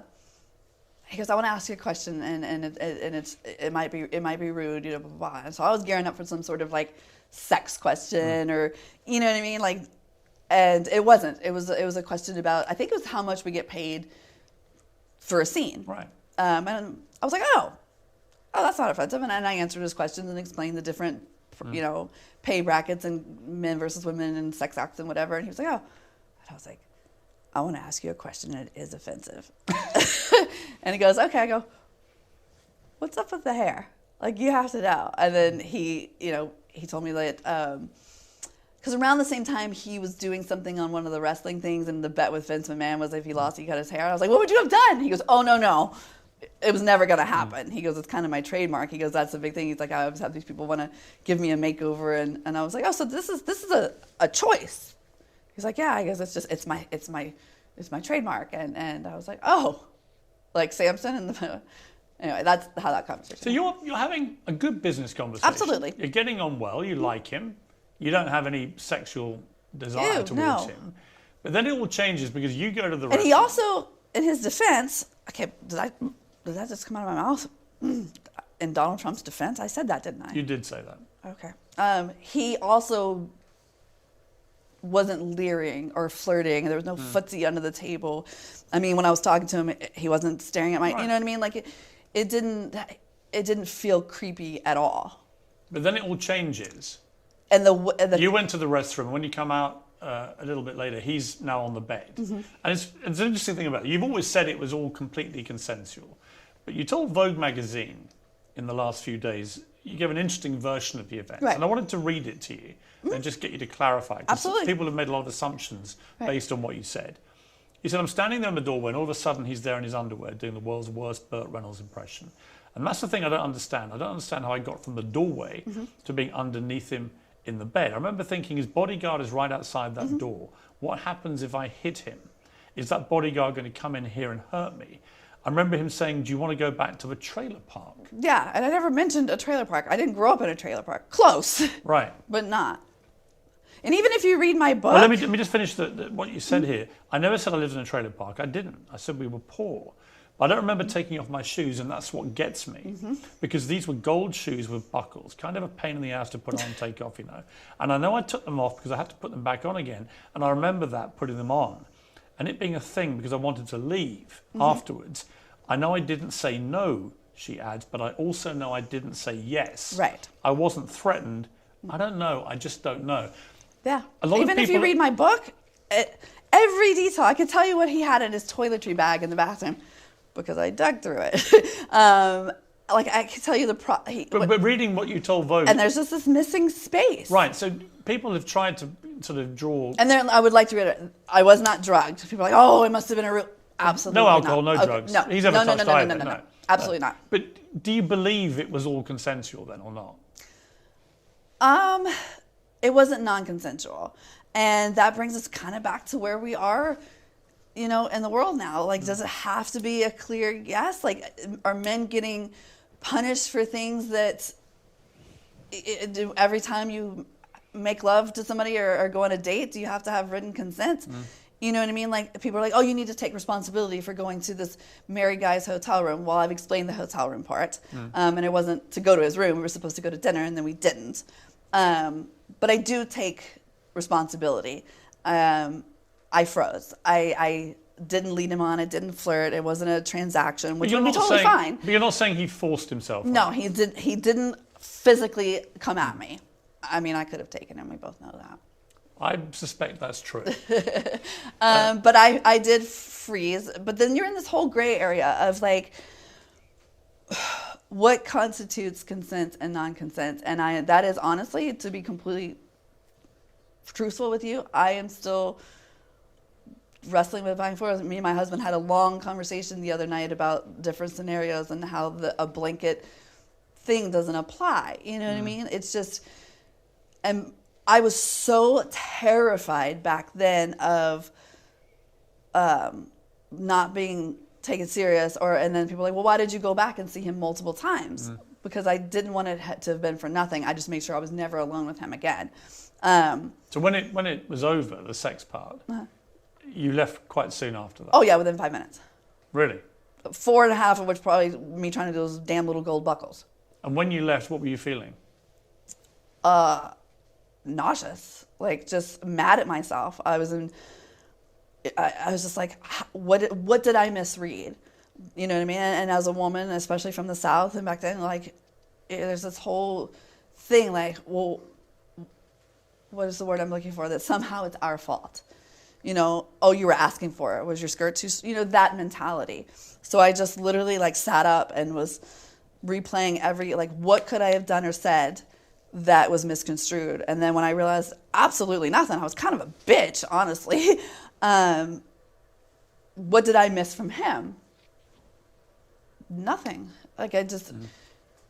want to ask you a question, and it might be rude, blah, blah, blah. And so I was gearing up for some sort of like sex question, or you know what I mean, like, and it wasn't. It was a question about, I think it was how much we get paid for a scene. Right. And I was like, oh, that's not offensive. And I answered his questions and explained the different, pay brackets and men versus women and sex acts and whatever. And he was like, oh. And I was like, I want to ask you a question and it is offensive. And he goes, okay. I go, what's up with the hair? Like, you have to know. And then he told me that, because around the same time he was doing something on one of the wrestling things, and the bet with Vince McMahon was if he lost, he cut his hair. And I was like, what would you have done? He goes, oh, no. It was never going to happen. He goes, it's kind of my trademark. He goes, that's the big thing. He's like, I always have these people want to give me a makeover. And I was like, oh, so this is a choice. He's like, yeah. I guess it's my trademark. And I was like, oh, like Samson and the... Anyway, that's how that conversation. So you're having a good business conversation. Absolutely. You're getting on well. You like him. You don't have any sexual desire towards him. But then it all changes because you go to the restaurant. And he also, in his defense, did that just come out of my mouth? In Donald Trump's defense, I said that, didn't I? You did say that. Okay. He also wasn't leering or flirting. There was no footsie under the table. I mean, when I was talking to him, he wasn't staring at my. Right. You know what I mean? Like it didn't feel creepy at all. But then it all changes. And the you went to the restroom. When you come out a little bit later, he's now on the bed. Mm-hmm. And it's an interesting thing about it. You've always said it was all completely consensual. But you told Vogue magazine in the last few days, you gave an interesting version of the events. Right. And I wanted to read it to you and just get you to clarify. Absolutely. People have made a lot of assumptions based on what you said. You said, I'm standing there in the doorway and all of a sudden he's there in his underwear doing the world's worst Burt Reynolds impression. And that's the thing I don't understand. I don't understand how I got from the doorway to being underneath him in the bed. I remember thinking his bodyguard is right outside that door. What happens if I hit him? Is that bodyguard going to come in here and hurt me? I remember him saying, do you want to go back to the trailer park? Yeah, and I never mentioned a trailer park. I didn't grow up in a trailer park. Close. Right. But not. And even if you read my book... Well, let me just finish what you said here. I never said I lived in a trailer park. I didn't. I said we were poor. But I don't remember taking off my shoes, and that's what gets me. Because these were gold shoes with buckles. Kind of a pain in the ass to put on and take off, you know. And I know I took them off because I had to put them back on again. And I remember that, putting them on. And it being a thing because I wanted to leave afterwards. I know I didn't say no, she adds, but I also know I didn't say yes. Right. I wasn't threatened. I don't know. I just don't know. Yeah. A lot of Even if you people- read my book, every detail, I could tell you what he had in his toiletry bag in the bathroom because I dug through it. Like I could tell you But reading what you told Vogue... and there's just this missing space. Right, so people have tried to sort of draw... And then I would like to read it. I was not drugged. People are like, oh, it must have been a real... Absolutely No alcohol, not. no drugs. No. He's never touched either. No. Absolutely not. But do you believe it was all consensual then or not? It wasn't non-consensual. And that brings us kind of back to where we are, you know, in the world now. Like, does it have to be a clear yes? Like, are men getting punished for things that every time you make love to somebody or go on a date, do you have to have written consent? You know what I mean? Like, people are like, oh, you need to take responsibility for going to this married guy's hotel room. Well, I've explained the hotel room part. And it wasn't to go to his room. We were supposed to go to dinner, and then we didn't. But I do take responsibility. I froze. I didn't lead him on. I didn't flirt. It wasn't a transaction, which would be totally fine. But you're not saying he forced himself. No, he didn't physically come at me. I mean, I could have taken him. We both know that. I suspect that's true. But I did freeze. But then you're in this whole gray area of like, what constitutes consent and non-consent? And that is honestly, to be completely truthful with you, I am still wrestling with buying for. Me and my husband had a long conversation the other night about different scenarios and how a blanket thing doesn't apply. You know what I mean? It's just, and I was so terrified back then of not being taken serious, and then people are like, well, why did you go back and see him multiple times? Because I didn't want it to have been for nothing. I just made sure I was never alone with him again. So when it was over, the sex part, you left quite soon after that? Oh yeah, within 5 minutes. Really? 4.5 of which probably me trying to do those damn little gold buckles. And when you left, what were you feeling? Nauseous, like just mad at myself. I was just like, what did I misread? You know what I mean? And as a woman, especially from the South, and back then, like, there's this whole thing like, well, what is the word I'm looking for? That somehow it's our fault. You know, oh, you were asking for it. Was your skirt too, that mentality. So I just literally like sat up and was replaying what could I have done or said that was misconstrued. And then when I realized absolutely nothing, I was kind of a bitch, honestly. What did I miss from him? Nothing. Like I just,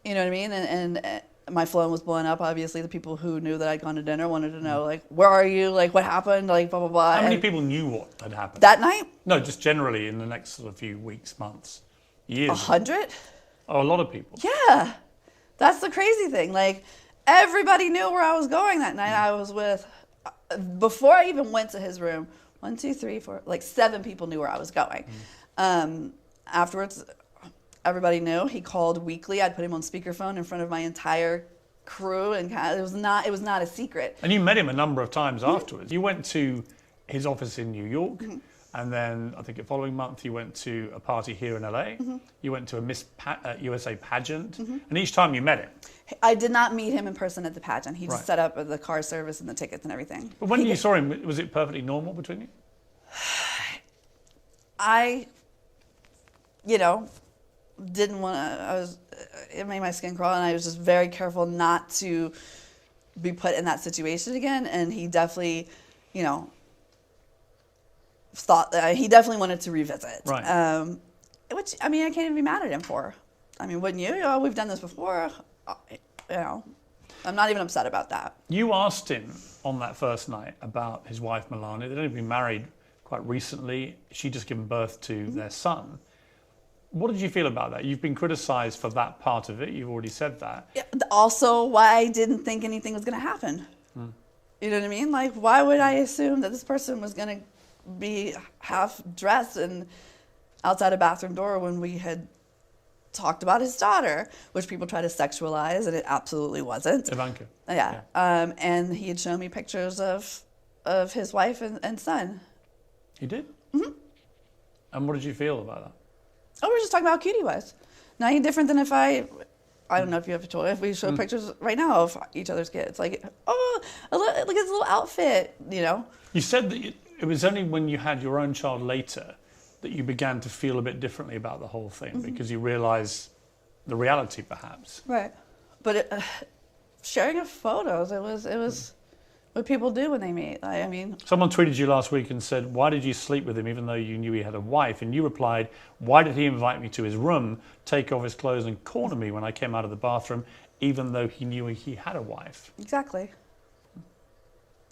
you know what I mean? And my phone was blowing up. Obviously, the people who knew that I'd gone to dinner wanted to know, like, where are you? Like, what happened? Like, blah, blah, blah. How many people knew what had happened? That night? No, just generally in the next sort of few weeks, months, years. 100? Oh, a lot of people. Yeah. That's the crazy thing. Like, everybody knew where I was going that night. I was with, before I even went to his room, 1, 2, 3, 4, like 7 people knew where I was going. Afterwards, everybody knew. He called weekly. I'd put him on speakerphone in front of my entire crew, and it was not a secret. And you met him a number of times afterwards. You went to his office in New York, and then I think the following month you went to a party here in LA. You went to a Miss USA pageant, and each time you met him. I did not meet him in person at the pageant. He just set up the car service and the tickets and everything. But when you saw him, was it perfectly normal between you? I didn't want to, it made my skin crawl, and I was just very careful not to be put in that situation again. And he definitely, thought that he definitely wanted to revisit. Right. Which, I mean, I can't even be mad at him for. I mean, wouldn't you? You know, we've done this before. You know, I'm not even upset about that. You asked him on that first night about his wife, Melania. They'd only been married quite recently. She'd just given birth to their son. What did you feel about that? You've been criticised for that part of it. You've already said that. Yeah, also, why I didn't think anything was going to happen. You know what I mean? Like, why would I assume that this person was going to be half dressed and outside a bathroom door when we had talked about his daughter, which people try to sexualize, and it absolutely wasn't. Ivanka. Yeah. And he had shown me pictures of his wife and son. He did? Mm-hmm. And what did you feel about that? Oh, we were just talking about how cute he was. Not any different than if I don't know if you have told, if we show pictures right now of each other's kids. Like, oh, look at his little outfit, you know? You said that it was only when you had your own child later that you began to feel a bit differently about the whole thing because you realised the reality, perhaps. Right. But sharing of photos, it was what people do when they meet. I mean... Someone tweeted you last week and said, why did you sleep with him even though you knew he had a wife? And you replied, why did he invite me to his room, take off his clothes and corner me when I came out of the bathroom, even though he knew he had a wife? Exactly.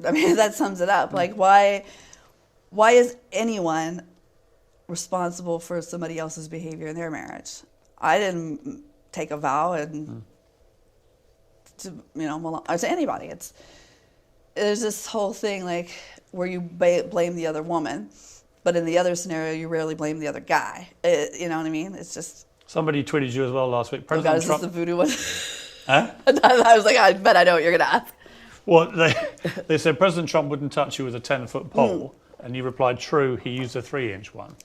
I mean, that sums it up. Like, why is anyone responsible for somebody else's behavior in their marriage? I didn't take a vow and to anybody. There's this whole thing like where you blame the other woman, but in the other scenario you rarely blame the other guy. You know what I mean? It's just... Somebody tweeted you as well last week. President Trump... Is this the voodoo one? Huh? I was like, I bet I know what you're going to ask. Well, they said President Trump wouldn't touch you with a 10-foot pole, and you replied, true, he used a 3-inch one.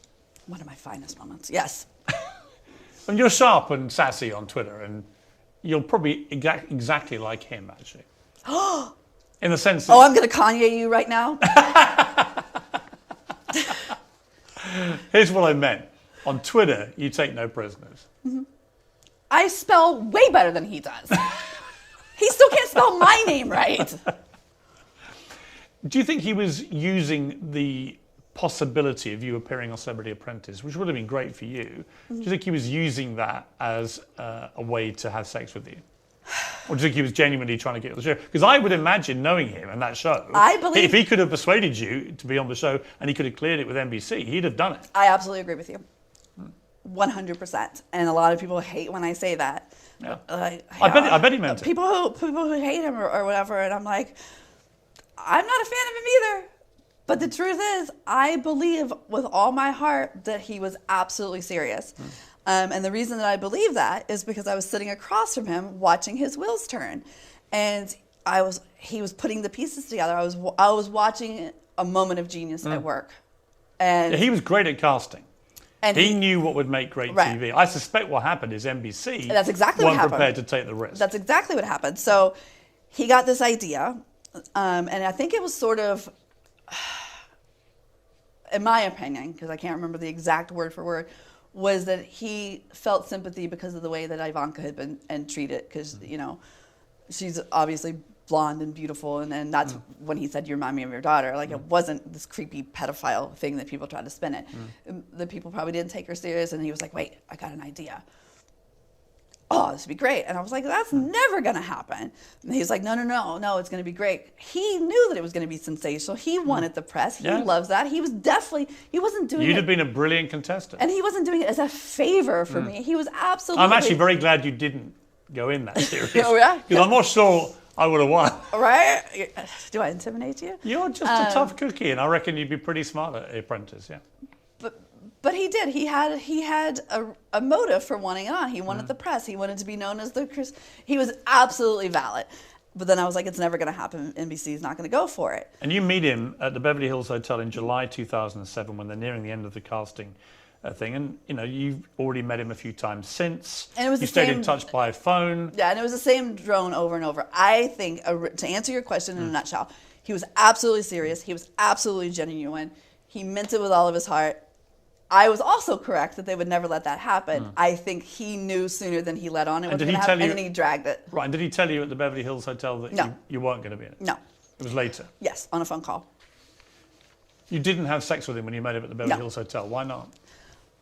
One of my finest moments, yes. And you're sharp and sassy on Twitter, and you're probably exactly like him, actually. In the sense that... Oh, I'm going to Kanye you right now? Here's what I meant. On Twitter, you take no prisoners. Mm-hmm. I spell way better than he does. He still can't spell my name right. Do you think he was using the possibility of you appearing on Celebrity Apprentice, which would have been great for you? Do you think he was using that as a way to have sex with you? Or do you think he was genuinely trying to get on the show? Because I would imagine, knowing him and that show, if he could have persuaded you to be on the show and he could have cleared it with NBC, he'd have done it. I absolutely agree with you. 100%. And a lot of people hate when I say that. Yeah. I bet he meant it. People who hate him or whatever, and I'm like, I'm not a fan of him either. But the truth is, I believe with all my heart that he was absolutely serious. And the reason that I believe that is because I was sitting across from him watching his wheels turn. And he was putting the pieces together. I was watching a moment of genius at work. And he was great at casting. And he knew what would make great TV. I suspect what happened is NBC That's exactly what happened. Weren't prepared to take the risk. That's exactly what happened. So he got this idea, and I think it was sort of, in my opinion, because I can't remember the exact word for word, was that he felt sympathy because of the way that Ivanka had been treated, because, she's obviously blonde and beautiful, and that's when he said, you remind me of your daughter. Like, it wasn't this creepy pedophile thing that people tried to spin it. The people probably didn't take her serious, and he was like, wait, I got an idea. Oh, this would be great. And I was like, that's never going to happen. And he's like, no, it's going to be great. He knew that it was going to be sensational. He wanted the press. He loves that. He wasn't doing it. You'd have been a brilliant contestant. And he wasn't doing it as a favor for me. He was absolutely... I'm actually very glad you didn't go in that series. Oh, yeah? Because I'm not sure I would have won. Right? Do I intimidate you? You're just a tough cookie, and I reckon you'd be pretty smart at Apprentice, yeah. But he did. He had a motive for wanting it on. He wanted the press. He wanted to be known as the... He was absolutely valid. But then I was like, it's never going to happen. NBC is not going to go for it. And you meet him at the Beverly Hills Hotel in July 2007 when they're nearing the end of the casting thing. And, you've already met him a few times since. And it was stayed in touch by phone. Yeah, and it was the same drone over and over. I think, to answer your question in a nutshell, he was absolutely serious. He was absolutely genuine. He meant it with all of his heart. I was also correct that they would never let that happen. I think he knew sooner than he let on it was going to happen, and then he dragged it. Right, and did he tell you at the Beverly Hills Hotel that you weren't going to be in it? No. It was later? Yes, on a phone call. You didn't have sex with him when you met him at the Beverly Hills Hotel. Why not?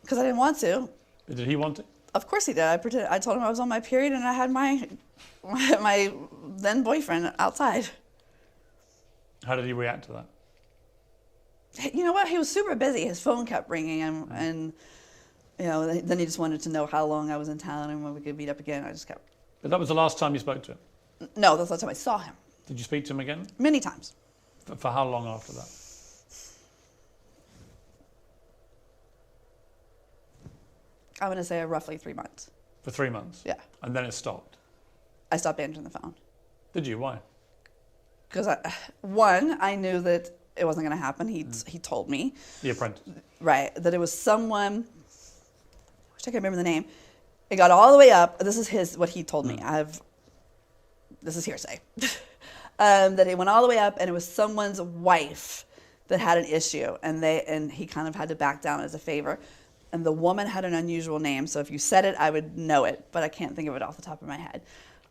Because I didn't want to. Did he want it? Of course he did. I told him I was on my period and I had my then boyfriend outside. How did he react to that? You know what? He was super busy. His phone kept ringing, and then he just wanted to know how long I was in town and when we could meet up again. I just kept. But that was the last time you spoke to him? No, that's the last time I saw him. Did you speak to him again? Many times. For how long after that? I'm going to say roughly 3 months. For 3 months? Yeah. And then it stopped? I stopped answering the phone. Did you? Why? Because I knew that it wasn't going to happen. He told me. The Apprentice. Right. That it was someone, I wish I could remember the name. It got all the way up. This is what he told me. This is hearsay. That it went all the way up and it was someone's wife that had an issue and he kind of had to back down as a favor. And the woman had an unusual name, so if you said it, I would know it, but I can't think of it off the top of my head.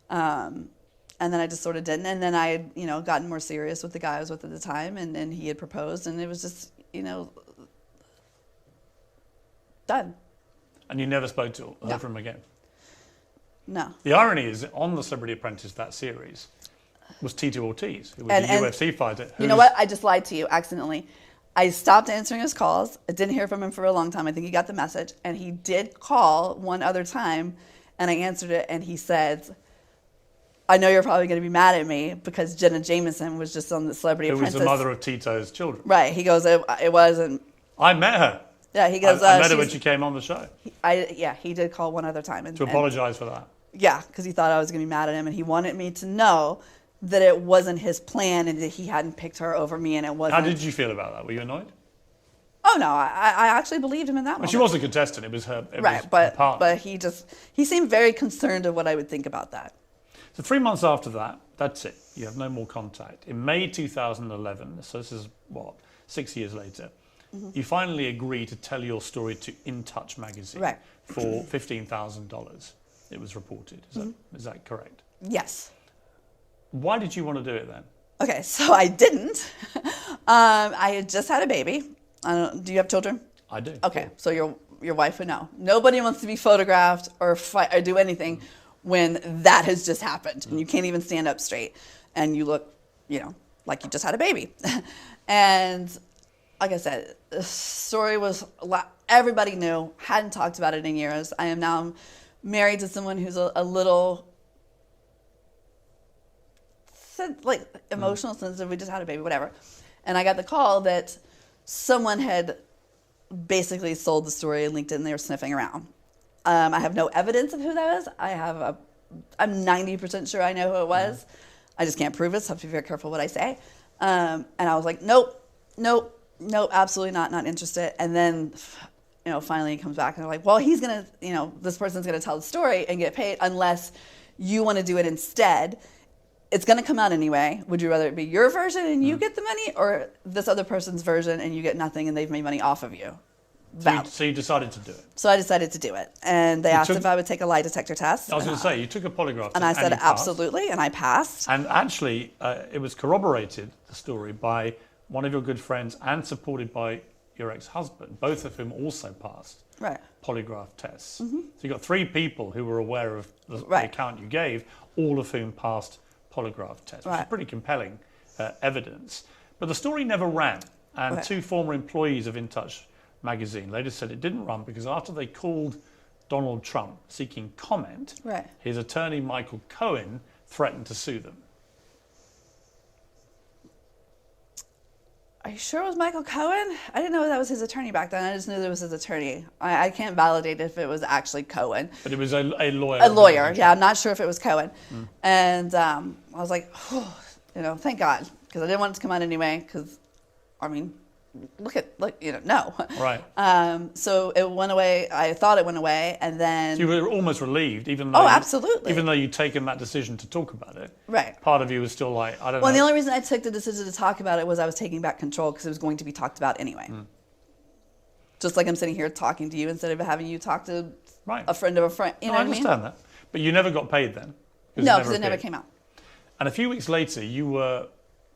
And then I just sort of didn't. And then I had, gotten more serious with the guy I was with at the time, and then he had proposed, and it was just, done. And you never spoke to No. from him again? No. The irony is, on the Celebrity Apprentice, that series, was Tito Ortiz, who was a UFC fighter. You know what? I just lied to you accidentally. I stopped answering his calls. I didn't hear from him for a long time. I think he got the message. And he did call one other time, and I answered it, and he said, I know you're probably going to be mad at me because Jenna Jameson was just on the Celebrity Apprentice. Who was the mother of Tito's children. Right. He goes, it wasn't. I met her. Yeah, he goes, I met her when she came on the show. He did call one other time. To apologize for that. Yeah, because he thought I was going to be mad at him, and he wanted me to know that it wasn't his plan and that he hadn't picked her over me, and it wasn't. How did you feel about that? Were you annoyed? Oh no, I actually believed him in that moment. She was a contestant. It was her. But he seemed very concerned of what I would think about that. So 3 months after that, that's it. You have no more contact. In May 2011, so this is 6 years later, you finally agree to tell your story to In Touch magazine for $15,000. It was reported. Is that correct? Yes. Why did you want to do it then? Okay, so I didn't. I had just had a baby. Do you have children? I do. Okay, so your wife would know. Nobody wants to be photographed or fight or do anything when that has just happened and you can't even stand up straight and you look, like you just had a baby. And like I said, the story was everybody knew. Hadn't talked about it in years. I am now married to someone who's a little emotional, sensitive. We just had a baby, whatever. And I got the call that someone had basically sold the story and leaked it, and they were sniffing around. I have no evidence of who that is. I'm 90% sure I know who it was. I just can't prove it, so I have to be very careful what I say. And I was like, nope, absolutely not interested. And then, finally he comes back and they're like, well, he's going to, this person's going to tell the story and get paid unless you want to do it instead. It's going to come out anyway. Would you rather it be your version and you get the money, or this other person's version and you get nothing and they've made money off of you? So you decided to do it? So I decided to do it. And they asked if I would take a lie detector test. I was going to say, you took a polygraph test. And I said absolutely, and I passed. And actually, it was corroborated, the story, by one of your good friends and supported by your ex-husband, both of whom also passed polygraph tests. So you got 3 people who were aware of the account you gave, all of whom passed polygraph tests, which is pretty compelling evidence. But the story never ran, and 2 former employees of In Touch magazine later said it didn't run because after they called Donald Trump seeking comment, his attorney Michael Cohen threatened to sue them. Are you sure it was Michael Cohen? I didn't know that was his attorney back then. I just knew that it was his attorney. I can't validate if it was actually Cohen. But it was a lawyer. A lawyer, yeah. I'm not sure if it was Cohen. And I was like, thank God, because I didn't want it to come out anyway. Because, no. Right. So it went away. I thought it went away, and then... So you were almost relieved, even though... Oh, absolutely. Even though you'd taken that decision to talk about it. Right. Part of you was still like, I don't know. Well, the only reason I took the decision to talk about it was I was taking back control because it was going to be talked about anyway. Just like I'm sitting here talking to you instead of having you talk to a friend of a friend. You know what I mean? I understand that. But you never got paid then? No, because it never came out. And a few weeks later, you were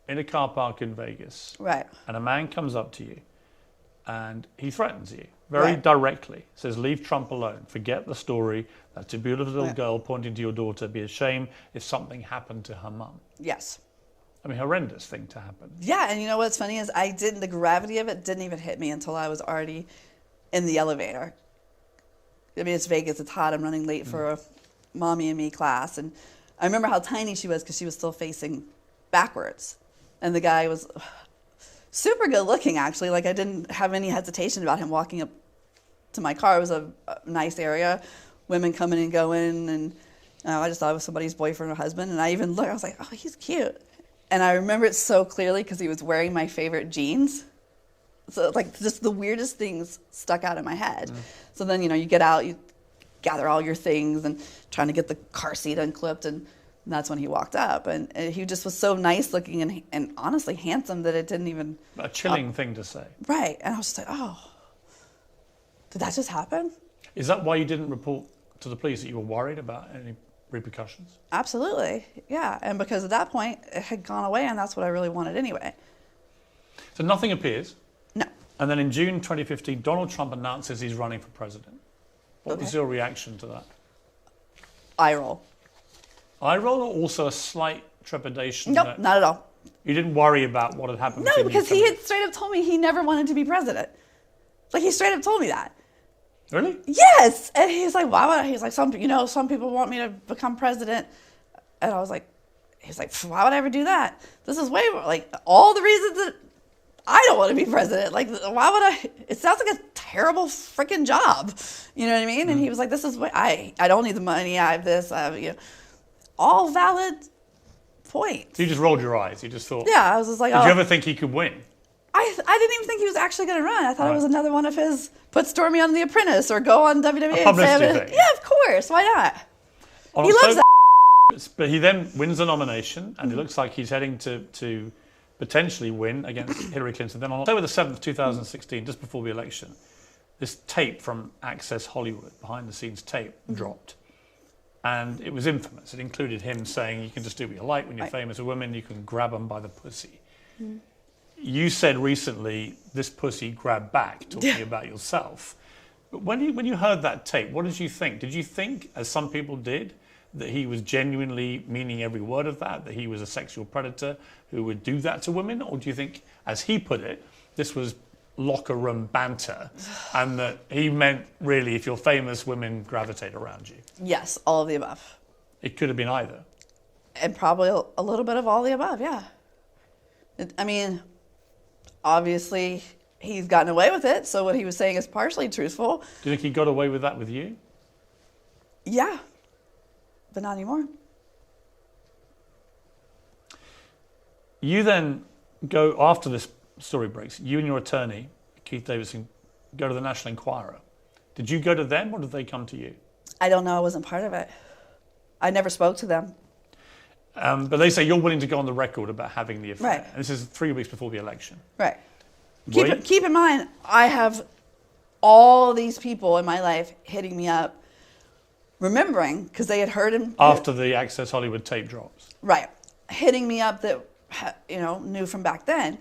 in a car park in Vegas. Right. And a man comes up to you and he threatens you very Right. directly. Says, leave Trump alone. Forget the story. That's a beautiful little Right. girl pointing to your daughter. Be ashamed if something happened to her mum. Yes. I mean, horrendous thing to happen. Yeah, and you know what's funny is the gravity of it didn't even hit me until I was already in the elevator. I mean, it's Vegas, it's hot, I'm running late for a mommy and me class, and I remember how tiny she was because she was still facing backwards. And the guy was super good looking, actually. Like, I didn't have any hesitation about him walking up to my car. It was a nice area, women coming and going, and I just thought it was somebody's boyfriend or husband. And I even looked, I was like, oh, he's cute. And I remember it so clearly because he was wearing my favorite jeans. So, like, just the weirdest things stuck out in my head. So then, you get out, you gather all your things and trying to get the car seat unclipped, and that's when he walked up. And he just was so nice looking and honestly handsome that it didn't even... A chilling thing to say. Right. And I was just like, oh, did that just happen? Is that why you didn't report to the police, that you were worried about any repercussions? Absolutely. Yeah. And because at that point, it had gone away, and that's what I really wanted anyway. So nothing appears. No. And then in June 2015, Donald Trump announces he's running for president. What was your reaction to that? Eye roll. Eye roll, or also a slight trepidation? Nope, not at all. You didn't worry about what had happened? No, because he had straight up told me he never wanted to be president. Like, he straight up told me that. Really? Yes. And he's like, why would I? He's like, some people want me to become president. And I was like, he's like, why would I ever do that? This is way more, like, all the reasons that I don't want to be president. Like, why would I? It sounds like a terrible freaking job. You know what I mean? And he was like, this is what I don't need the money. I have this. I have, all valid points. So you just rolled your eyes. You just thought. Yeah, I was just like, Did you ever think he could win? I didn't even think he was actually going to run. I thought it was another one of his put Stormy on The Apprentice or go on WWE. A publicity thing. Yeah, of course. Why not? On He loves that. But he then wins the nomination, and it looks like he's heading to potentially win against Hillary Clinton. Then on October the 7th, 2016, just before the election, this tape from Access Hollywood, behind-the-scenes tape, dropped. And it was infamous. It included him saying, you can just do what you like when you're famous. A woman, you can grab them by the pussy. You said recently, this pussy grabbed back, talking about yourself. But when you heard that tape, what did you think? Did you think, as some people did, that he was genuinely meaning every word of that he was a sexual predator who would do that to women? Or do you think, as he put it, this was locker room banter, and that he meant, really, if you're famous, women gravitate around you? Yes, all of the above. It could have been either. And probably a little bit of all the above, yeah. I mean, obviously, he's gotten away with it, so what he was saying is partially truthful. Do you think he got away with that with you? Yeah, but not anymore. You then go, after this story breaks, you and your attorney, Keith Davidson, go to the National Enquirer. Did you go to them, or did they come to you? I don't know. I wasn't part of it. I never spoke to them. But they say you're willing to go on the record about having the affair. Right. And this is 3 weeks before the election. Right. Were Keep in mind, I have all these people in my life hitting me up, remembering, because they had heard him. After the Access Hollywood tape drops. Right. Hitting me up that, knew from back then.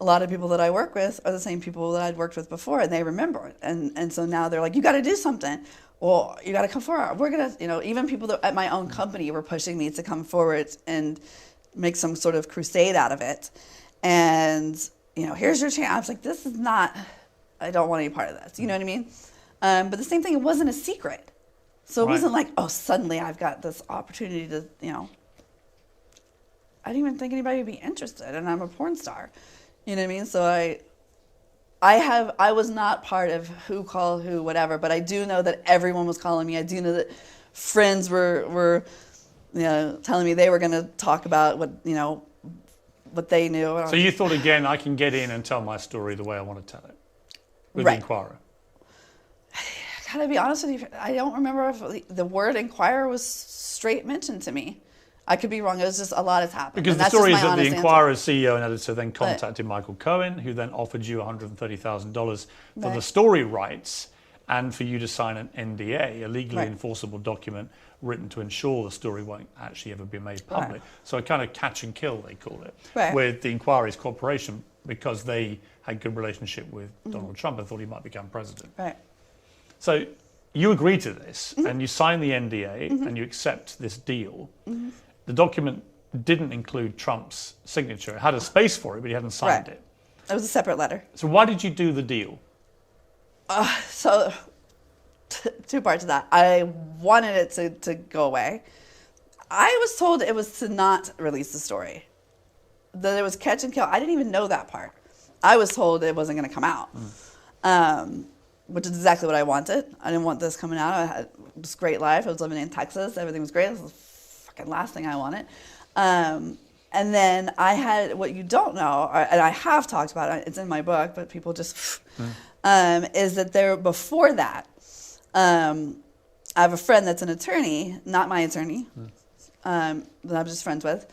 A lot of people that I work with are the same people that I'd worked with before, and they remember it. And so now they're like, you got to do something. Well, you got to come forward. We're going to, even people that at my own company were pushing me to come forward and make some sort of crusade out of it. And, here's your chance. I was like, this is not, I don't want any part of this. You know what I mean? But the same thing, it wasn't a secret. So it wasn't like, oh, suddenly I've got this opportunity to, I didn't even think anybody would be interested, and I'm a porn star. You know what I mean? So I was not part of who called who, whatever, but I do know that everyone was calling me. I do know that friends were telling me they were going to talk about what they knew. So you thought, again, I can get in and tell my story the way I want to tell it with the Enquirer. I gotta be honest with you, I don't remember if the word Enquirer was straight mentioned to me. I could be wrong. It was just a lot has happened. Because the story is that the Enquirer's CEO and editor then contacted Michael Cohen, who then offered you $130,000 for the story rights and for you to sign an NDA, a legally enforceable document written to ensure the story won't actually ever be made public. So a kind of catch and kill, they call it, where the Enquiry's cooperation because they had good relationship with Donald Trump and thought he might become president. Right. So you agree to this and you sign the NDA and you accept this deal. The document didn't include Trump's signature. It had a space for it, but he hadn't signed it. It was a separate letter. So why did you do the deal? So two parts of that. I wanted it to go away. I was told it was to not release the story. That it was catch and kill. I didn't even know that part. I was told it wasn't going to come out, which is exactly what I wanted. I didn't want this coming out. I had this great life. I was living in Texas. Everything was great. This was the fucking last thing I wanted. And then I had, what you don't know, and I have talked about it, it's in my book, but people just, is that there, before that, I have a friend that's an attorney, not my attorney, that I'm just friends with,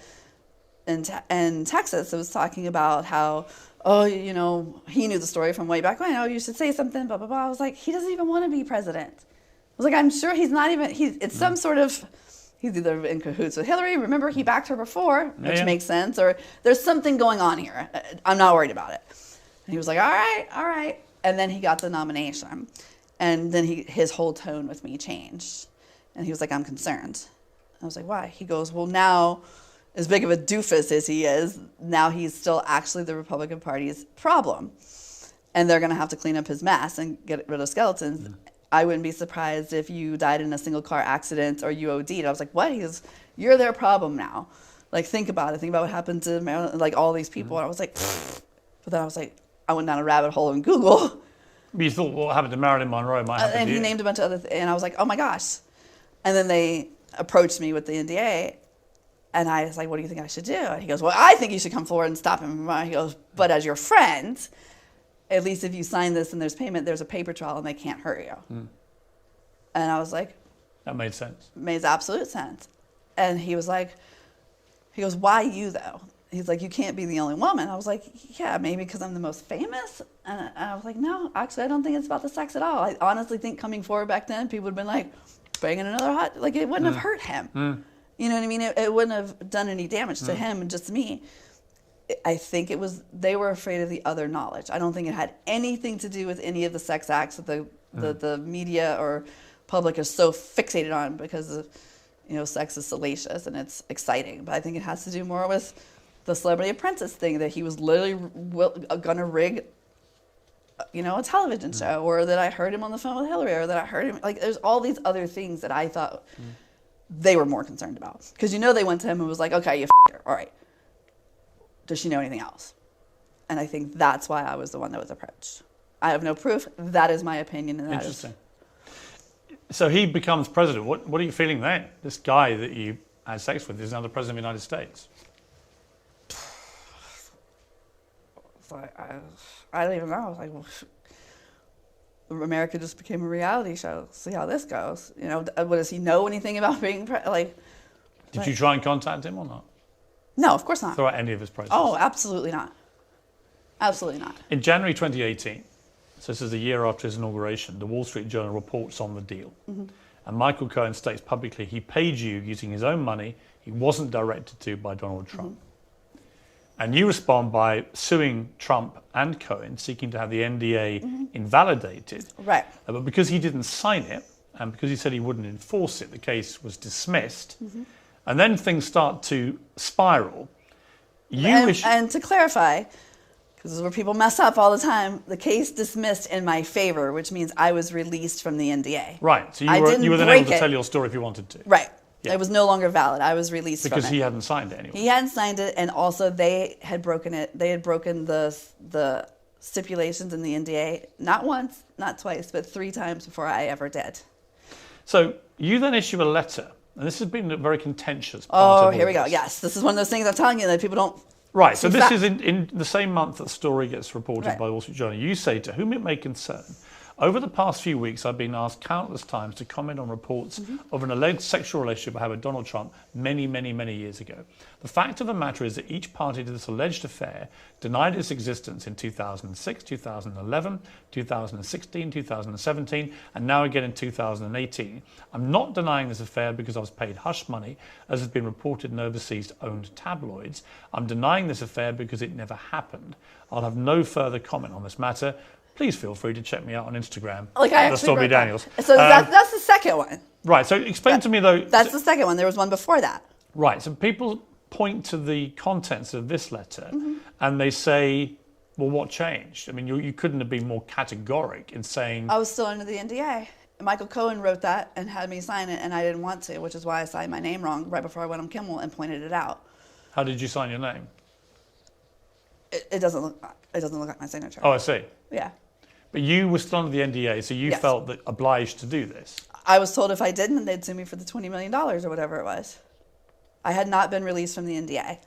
in Texas, that was talking about how, he knew the story from way back when, you should say something, blah, blah, blah. I was like, he doesn't even want to be president. I was like, I'm sure he's not even, it's some sort of, he's either in cahoots with Hillary. Remember, he backed her before, which makes sense. Or there's something going on here. I'm not worried about it. And he was like, all right. And then he got the nomination. And then his whole tone with me changed. And he was like, I'm concerned. I was like, why? He goes, well, now, as big of a doofus as he is, now he's still actually the Republican Party's problem. And they're going to have to clean up his mess and get rid of skeletons. Yeah. I wouldn't be surprised if you died in a single car accident or you OD'd. I was like, what? He goes, you're their problem now. Like, think about it. Think about what happened to Maryland, like all these people. And I was like, pfft. But then I was like, I went down a rabbit hole in Google. But you thought what happened to Marilyn Monroe might happen and to you. He named a bunch of other things. And I was like, oh my gosh. And then they approached me with the NDA. And I was like, what do you think I should do? And he goes, well, I think you should come forward and stop him. He goes, but as your friend, at least if you sign this and there's payment, there's a paper trail and they can't hurt you. And I was like, that made sense. Made absolute sense. And he was like, why you though? He's like, you can't be the only woman. I was like, yeah, maybe because I'm the most famous. And I was like, no, actually, I don't think it's about the sex at all. I honestly think coming forward back then, people would have been like, banging another hot, like it wouldn't have hurt him. You know what I mean? It wouldn't have done any damage to him and just me. I think they were afraid of the other knowledge. I don't think it had anything to do with any of the sex acts that the media or public is so fixated on because sex is salacious and it's exciting. But I think it has to do more with the Celebrity Apprentice thing, that he was literally gonna rig a television show, or that I heard him on the phone with Hillary, or that I heard him, like, there's all these other things that I thought they were more concerned about. Because they went to him and was like, okay, you f***ed her, all right. Does she know anything else? And I think that's why I was the one that was approached. I have no proof. That is my opinion. And that Interesting. So he becomes president. What are you feeling then? This guy that you had sex with is now the president of the United States. I don't even know. I was like, well, America just became a reality show. See how this goes. Does he know anything about being Did you try and contact him or not? No, of course not. Throughout any of his process? Oh, absolutely not. Absolutely not. In January 2018, so this is a year after his inauguration, the Wall Street Journal reports on the deal. And Michael Cohen states publicly he paid you using his own money. He wasn't directed to by Donald Trump. And you respond by suing Trump and Cohen, seeking to have the NDA invalidated. Right. But because he didn't sign it, and because he said he wouldn't enforce it, the case was dismissed. And then things start to spiral. And to clarify, because this is where people mess up all the time, the case dismissed in my favor, which means I was released from the NDA. Right. So you were then able to tell your story if you wanted to. Right. Yeah. It was no longer valid. I was released because from it. He hadn't signed it anyway. He hadn't signed it, and also they had broken it. They had broken the stipulations in the NDA, not once, not twice, but 3 times before I ever did. So you then issue a letter, and this has been a very contentious part of here we go. Yes, this is one of those things I'm telling you that people don't. Right, so this is in the same month that the story gets reported by the Wall Street Journal. You say, to whom it may concern, Over the past few weeks, I've been asked countless times to comment on reports of an alleged sexual relationship I had with Donald Trump many, many, many years ago. The fact of the matter is that each party to this alleged affair denied its existence in 2006, 2011, 2016, 2017, and now again in 2018. I'm not denying this affair because I was paid hush money, as has been reported in overseas-owned tabloids. I'm denying this affair because it never happened. I'll have no further comment on this matter. Please feel free to check me out on Instagram. Like I the Stormy Daniels. So that's the second one. Right. So explain to me though. That's the second one. There was one before that. Right. So people point to the contents of this letter, and they say, "Well, what changed?" I mean, you couldn't have been more categoric in saying. I was still under the NDA. Michael Cohen wrote that and had me sign it, and I didn't want to, which is why I signed my name wrong right before I went on Kimmel and pointed it out. How did you sign your name? It doesn't look like my signature. Oh, I see. Yeah. But you were still under the NDA, so you Yes. felt that obliged to do this. I was told if I didn't, they'd sue me for the $20 million or whatever it was. I had not been released from the NDA.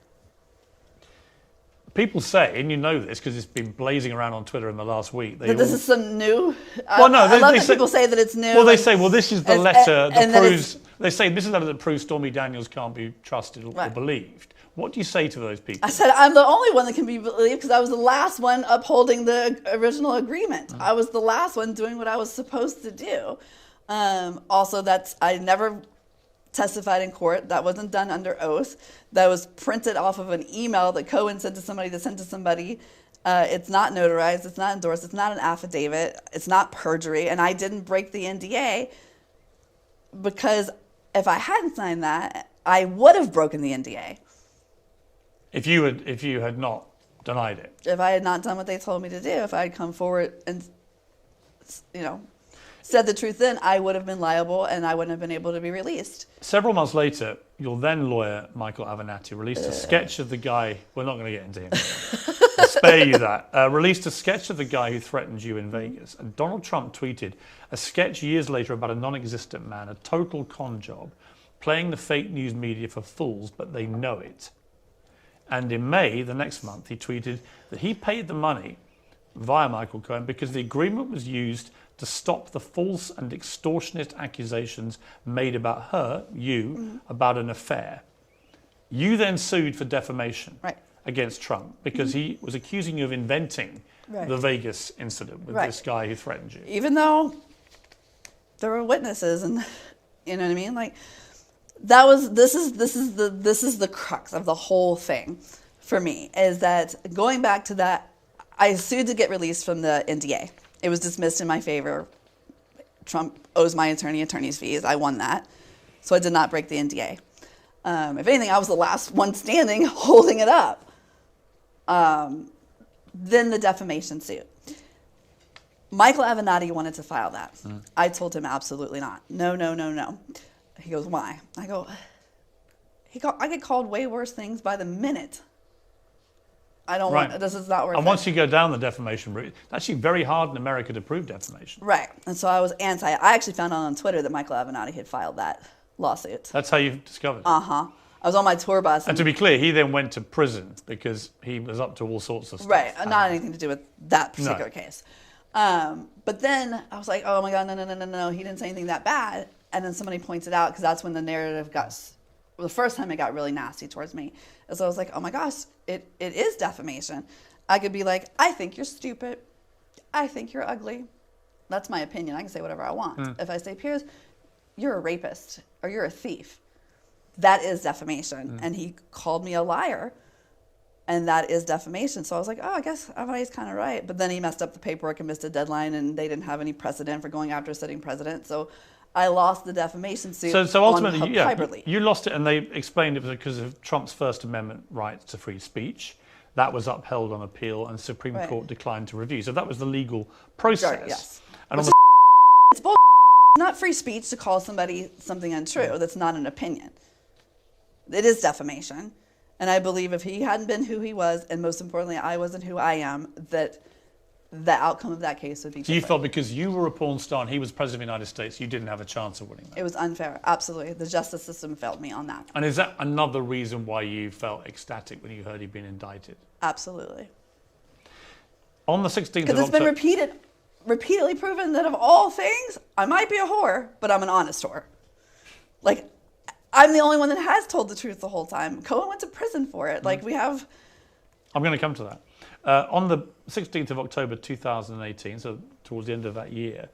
People say, and you know this because it's been blazing around on Twitter in the last week. But this is some new. Well, no, I love they that say, people say that it's new. Well, they say, well, this is the and- letter that and then proves. They say this is the letter that proves Stormy Daniels can't be trusted or Right. believed. What do you say to those people? I said I'm the only one that can be believed because I was the last one upholding the original agreement. I was the last one doing what I was supposed to do. Also, I never testified in court. That wasn't done under oath. That was printed off of an email that Cohen sent to somebody that sent to somebody. It's not notarized. It's not endorsed. It's not an affidavit. It's not perjury. And I didn't break the NDA because if I hadn't signed that, I would have broken the NDA. If you had not denied it. If I had not done what they told me to do, if I had come forward and, said the truth then, I would have been liable and I wouldn't have been able to be released. Several months later, your then lawyer, Michael Avenatti, released a sketch of the guy. We're not going to get into him. I'll spare you that. Released a sketch of the guy who threatened you in Vegas. And Donald Trump tweeted a sketch years later about a non-existent man, a total con job, playing the fake news media for fools, but they know it. And in May, the next month, he tweeted that he paid the money via Michael Cohen because the agreement was used to stop the false and extortionist accusations made about her, about an affair. You then sued for defamation against Trump because he was accusing you of inventing the Vegas incident with this guy who threatened you. Even though there were witnesses and, you know what I mean? Like, this is the crux of the whole thing for me, is that going back to that, I sued to get released from the NDA. It was dismissed in my favor. Trump owes my attorney's fees. I won that. So I did not break the NDA. If anything, I was the last one standing holding it up. Then the defamation suit. Michael Avenatti wanted to file that. I told him absolutely not. No. He goes, why? I go, I get called way worse things by the minute. I don't want, this is not worth it. And once you go down the defamation route, it's actually very hard in America to prove defamation. Right. And so I was anti. I actually found out on Twitter that Michael Avenatti had filed that lawsuit. That's how you discovered it. I was on my tour bus. And to be clear, he then went to prison because he was up to all sorts of stuff. Right. Not anything to do with that particular case. But then I was like, oh my God, no. He didn't say anything that bad. And then somebody pointed out, because that's when the narrative the first time it got really nasty towards me. And so I was like, oh my gosh, it is defamation. I could be like, I think you're stupid. I think you're ugly. That's my opinion. I can say whatever I want. If I say, Piers, you're a rapist or you're a thief, that is defamation. And he called me a liar. And that is defamation. So I was like, oh, I guess Avenatti's kind of right. But then he messed up the paperwork and missed a deadline, and they didn't have any precedent for going after a sitting president. So I lost the defamation suit. So ultimately, hyperbole. You lost it, and they explained it was because of Trump's First Amendment rights to free speech. That was upheld on appeal, and the Supreme Court declined to review. So that was the legal process. Sure, yes. And It's bull. Not free speech to call somebody something untrue. That's not an opinion. It is defamation. And I believe if he hadn't been who he was, and most importantly, I wasn't who I am, that the outcome of that case would be different. So you felt because you were a porn star and he was president of the United States, you didn't have a chance of winning that? It was unfair, absolutely. The justice system failed me on that. And is that another reason why you felt ecstatic when you heard he'd been indicted? Absolutely. On the 16th of Because it's been repeated repeatedly proven that of all things, I might be a whore, but I'm an honest whore. Like, I'm the only one that has told the truth the whole time. Cohen went to prison for it. Like, we have... I'm going to come to that. On the 16th of October 2018, so towards the end of that year,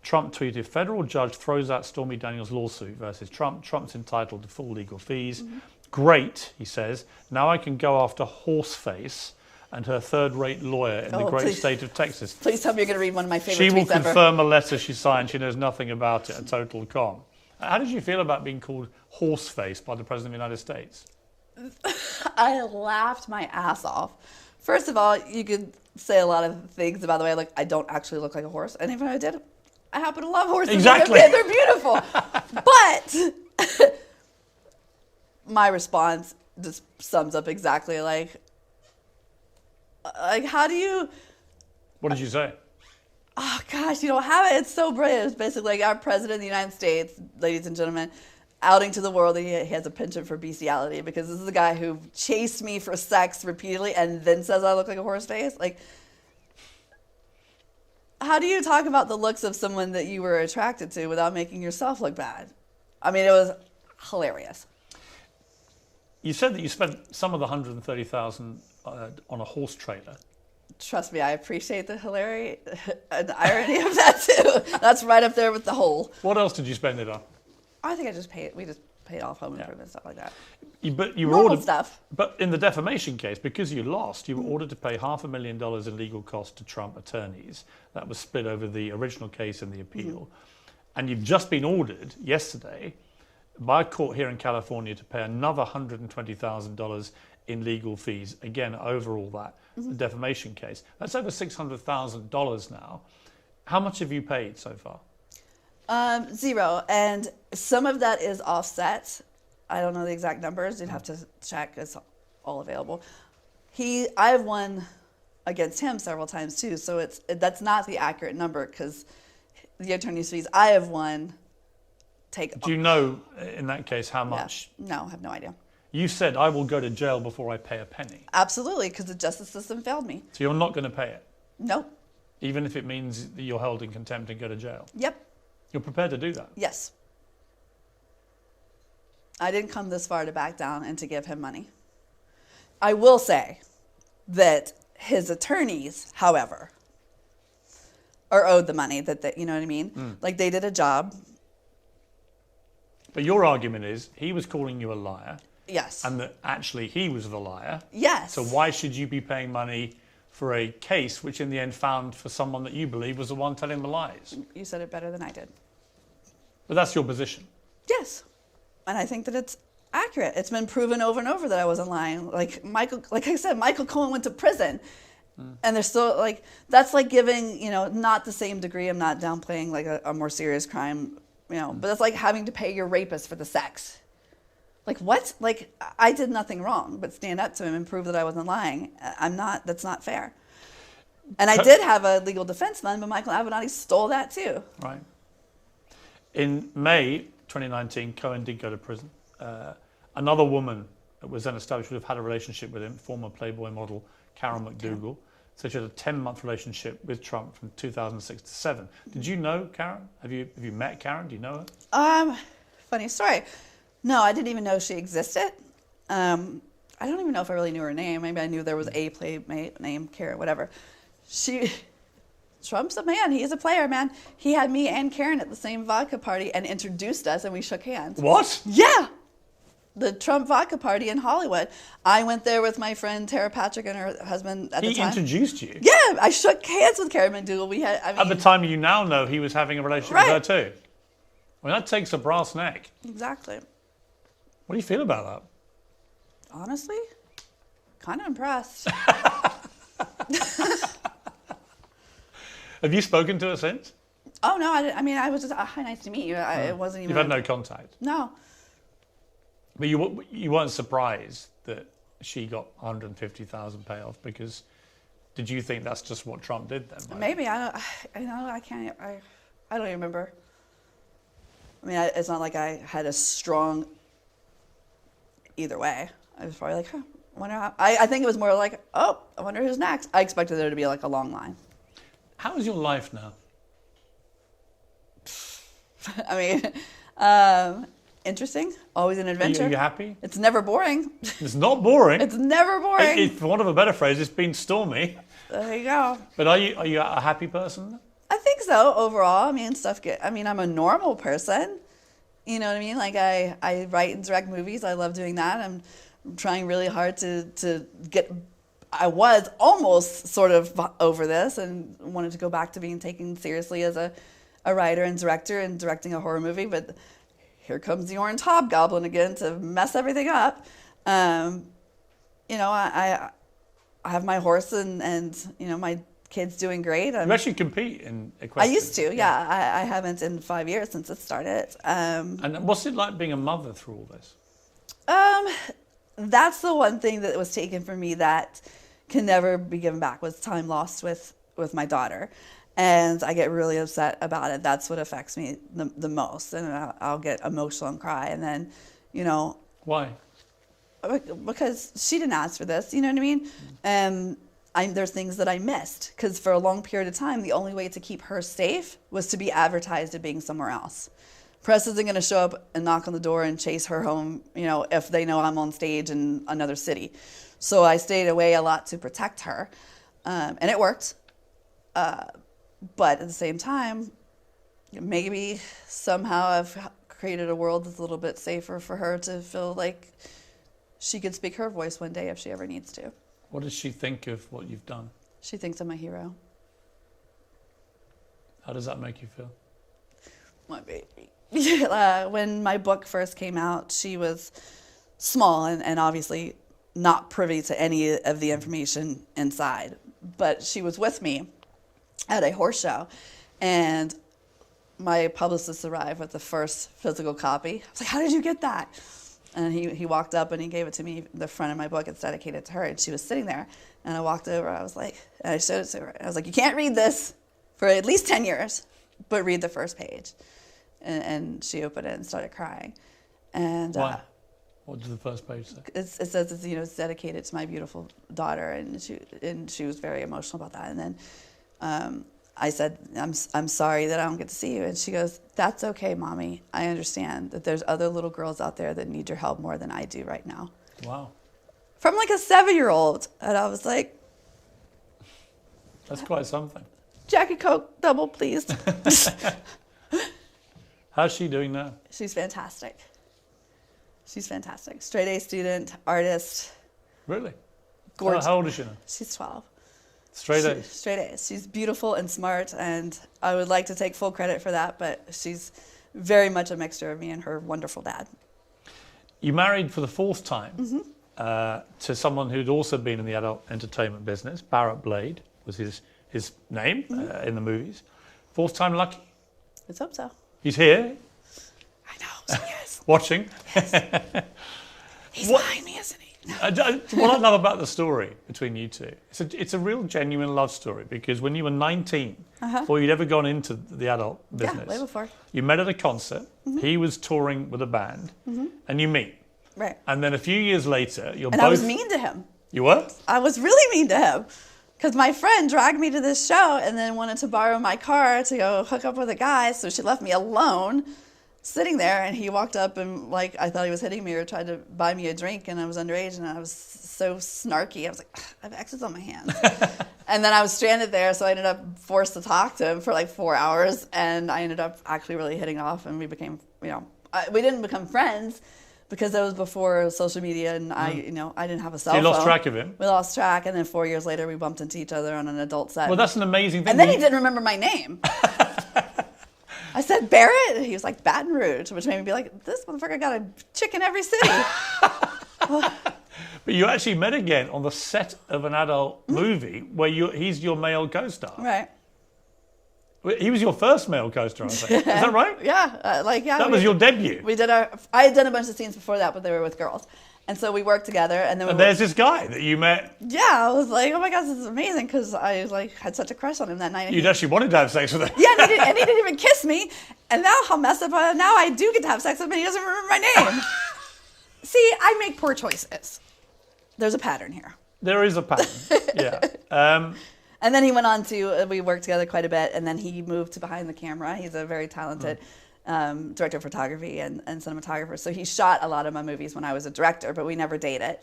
Trump tweeted, federal judge throws out Stormy Daniels' lawsuit versus Trump. Trump's entitled to full legal fees. Great, he says. Now I can go after Horseface and her third-rate lawyer in the great state of Texas. Please tell me you're going to read one of my favorite tweets ever. She will confirm a letter she signed. She knows nothing about it. A total con. How did you feel about being called Horseface by the President of the United States? I laughed my ass off. First of all, you could say a lot of things about the way, like, I don't actually look like a horse. And even if I did, I happen to love horses. Exactly. They're beautiful. But my response just sums up exactly like how do you... What did you say? Oh, gosh, you don't have it. It's so brilliant. It's basically like our president of the United States, ladies and gentlemen, outing to the world that he has a penchant for bestiality because this is a guy who chased me for sex repeatedly and then says I look like a horse face. Like, how do you talk about the looks of someone that you were attracted to without making yourself look bad? I mean, it was hilarious. You said that you spent some of the $130,000 on a horse trailer. Trust me, I appreciate the hilarity and the irony of that too. That's right up there with the whole. What else did you spend it on? I think we just paid off home improvement, stuff like that. But you were Normal ordered stuff. But in the defamation case, because you lost, you were ordered to pay $500,000 in legal costs to Trump attorneys. That was split over the original case and the appeal. And you've just been ordered yesterday by a court here in California to pay another $120,000 in legal fees, again, over all that, the defamation case. That's over $600,000 now. How much have you paid so far? Zero. And some of that is offset. I don't know the exact numbers. You'd have to check. It's all available. I've won against him several times too. So that's not the accurate number because the attorney's fees I have won take. Do you know in that case how much? Yeah. No, I have no idea. You said, I will go to jail before I pay a penny. Absolutely, because the justice system failed me. So you're not going to pay it? Nope. Even if it means that you're held in contempt and go to jail? Yep. You're prepared to do that? Yes. I didn't come this far to back down and to give him money. I will say that his attorneys, however, are owed the money that you know what I mean? Like they did a job. But your argument is he was calling you a liar. Yes. And that actually he was the liar. Yes. So why should you be paying money for a case which in the end found for someone that you believe was the one telling the lies? You said it better than I did. But that's your position. Yes. And I think that it's accurate. It's been proven over and over that I wasn't lying. Like I said, Michael Cohen went to prison. And they're still like, that's like giving, not the same degree. I'm not downplaying like a more serious crime, but that's like having to pay your rapist for the sex. Like what? Like I did nothing wrong, but stand up to him and prove that I wasn't lying. That's not fair. And I did have a legal defense fund, but Michael Avenatti stole that too. Right. In May 2019, Cohen did go to prison. Another woman that was then established would have had a relationship with him, former Playboy model Karen McDougal. So she had a 10-month relationship with Trump from 2006 to 7. Did you know Karen? Have you met Karen? Do you know her? Funny story. No, I didn't even know she existed. I don't even know if I really knew her name. Maybe I knew there was a playmate named Karen, whatever. Trump's a man. He is a player, man. He had me and Karen at the same vodka party and introduced us, and we shook hands. What? Yeah. The Trump vodka party in Hollywood. I went there with my friend Tara Patrick and her husband at the time. He introduced you? Yeah, I shook hands with Karen McDougal. At the time you now know he was having a relationship with her too. Well, that takes a brass neck. Exactly. What do you feel about that? Honestly, kind of impressed. Have you spoken to her since? Oh, no. I was just, hi, nice to meet you. It wasn't even... You've had no contact? No. But you weren't surprised that she got $150,000 payoff because did you think that's just what Trump did then? Right? Maybe. I don't even remember. I mean, it's not like I had a strong either way. I was probably like, I wonder how... I think it was more like, I wonder who's next. I expected there to be like a long line. How is your life now? I mean, interesting. Always an adventure. Are you happy? It's never boring. It's not boring. It's never boring. For want of a better phrase, it's been stormy. There you go. But are you a happy person? I think so overall. I mean, I'm a normal person. You know what I mean? Like I write and direct movies. I love doing that. I'm trying really hard to get. I was almost sort of over this and wanted to go back to being taken seriously as a writer and director and directing a horror movie, but here comes the Orange Hobgoblin again to mess everything up. You know, I have my horse and you know, my kid's doing great. You actually compete in equestrian. I used to, yeah. I haven't in 5 years since it started. And what's it like being a mother through all this? That's the one thing that was taken from me that can never be given back, was time lost with my daughter. And I get really upset about it. That's what affects me the most. And I'll get emotional and cry. And then, you know. Why? Because she didn't ask for this, you know what I mean? There's things that I missed. Because for a long period of time, the only way to keep her safe was to be advertised as being somewhere else. Press isn't going to show up and knock on the door and chase her home, you know, if they know I'm on stage in another city. So I stayed away a lot to protect her. And it worked. But at the same time, maybe somehow I've created a world that's a little bit safer for her to feel like she could speak her voice one day if she ever needs to. What does she think of what you've done? She thinks I'm a hero. How does that make you feel? My baby. When my book first came out, she was small and obviously not privy to any of the information inside. But she was with me at a horse show, and my publicist arrived with the first physical copy. I was like, how did you get that? And he walked up and he gave it to me. The front of my book, it's dedicated to her, and she was sitting there. And I walked over, I was like, and I showed it to her. I was like, you can't read this for at least 10 years, but read the first page. And she opened it and started crying. And why? What does the first page say? It says it's, you know, it's dedicated to my beautiful daughter, and she was very emotional about that. And then I said, I'm sorry that I don't get to see you. And she goes, that's okay, Mommy. I understand that there's other little girls out there that need your help more than I do right now. Wow. From like a 7-year-old. And I was like, that's quite something. Jackie Coke, double, please. How's she doing now? She's fantastic. She's fantastic. Straight A student, artist. Really? Gorgeous. How old is she now? She's 12. Straight A's? Straight A's. She's beautiful and smart, and I would like to take full credit for that, but she's very much a mixture of me and her wonderful dad. You married for the fourth time to someone who'd also been in the adult entertainment business. Barrett Blade was his name in the movies. Fourth time lucky? Let's hope so. He's here. I know, yes. Watching. Yes. He's behind me, isn't he? No. What I love about the story between you two, it's a real genuine love story, because when you were 19, before you'd ever gone into the adult business, way before. You met at a concert, he was touring with a band, and you meet. Right. And then a few years later, you're both... And I was mean to him. You were? I was really mean to him. Because my friend dragged me to this show and then wanted to borrow my car to go hook up with a guy, so she left me alone sitting there, and he walked up and, like, I thought he was hitting me or tried to buy me a drink, and I was underage, and I was so snarky. I was like, I have X's on my hands. And then I was stranded there, so I ended up forced to talk to him for like 4 hours, and I ended up actually really hitting off, and we became, you know, we didn't become friends because that was before social media, and I didn't have a cell phone. You lost track of him? We lost track, and then 4 years later, we bumped into each other on an adult set. Well, that's an amazing thing. And then he didn't remember my name. I said, Barrett? And he was like, Baton Rouge, which made me be like, this motherfucker got a chick in every city. But you actually met again on the set of an adult movie where he's your male co-star. Right. He was your first male co-star, I think. Is that right? Yeah. That was your debut. I had done a bunch of scenes before that, but they were with girls. And so we worked together, and then there's this guy that you met. Yeah, I was like, oh my gosh, this is amazing, because I had such a crush on him that night. You'd actually wanted to have sex with him. Yeah, and he didn't even kiss me. And now how messed up I am. Now I do get to have sex with him, and he doesn't remember my name. See, I make poor choices. There's a pattern here. There is a pattern. Yeah. And then he went on to, we worked together quite a bit, and then he moved to behind the camera. He's a very talented director of photography and cinematographer. So he shot a lot of my movies when I was a director, but we never dated.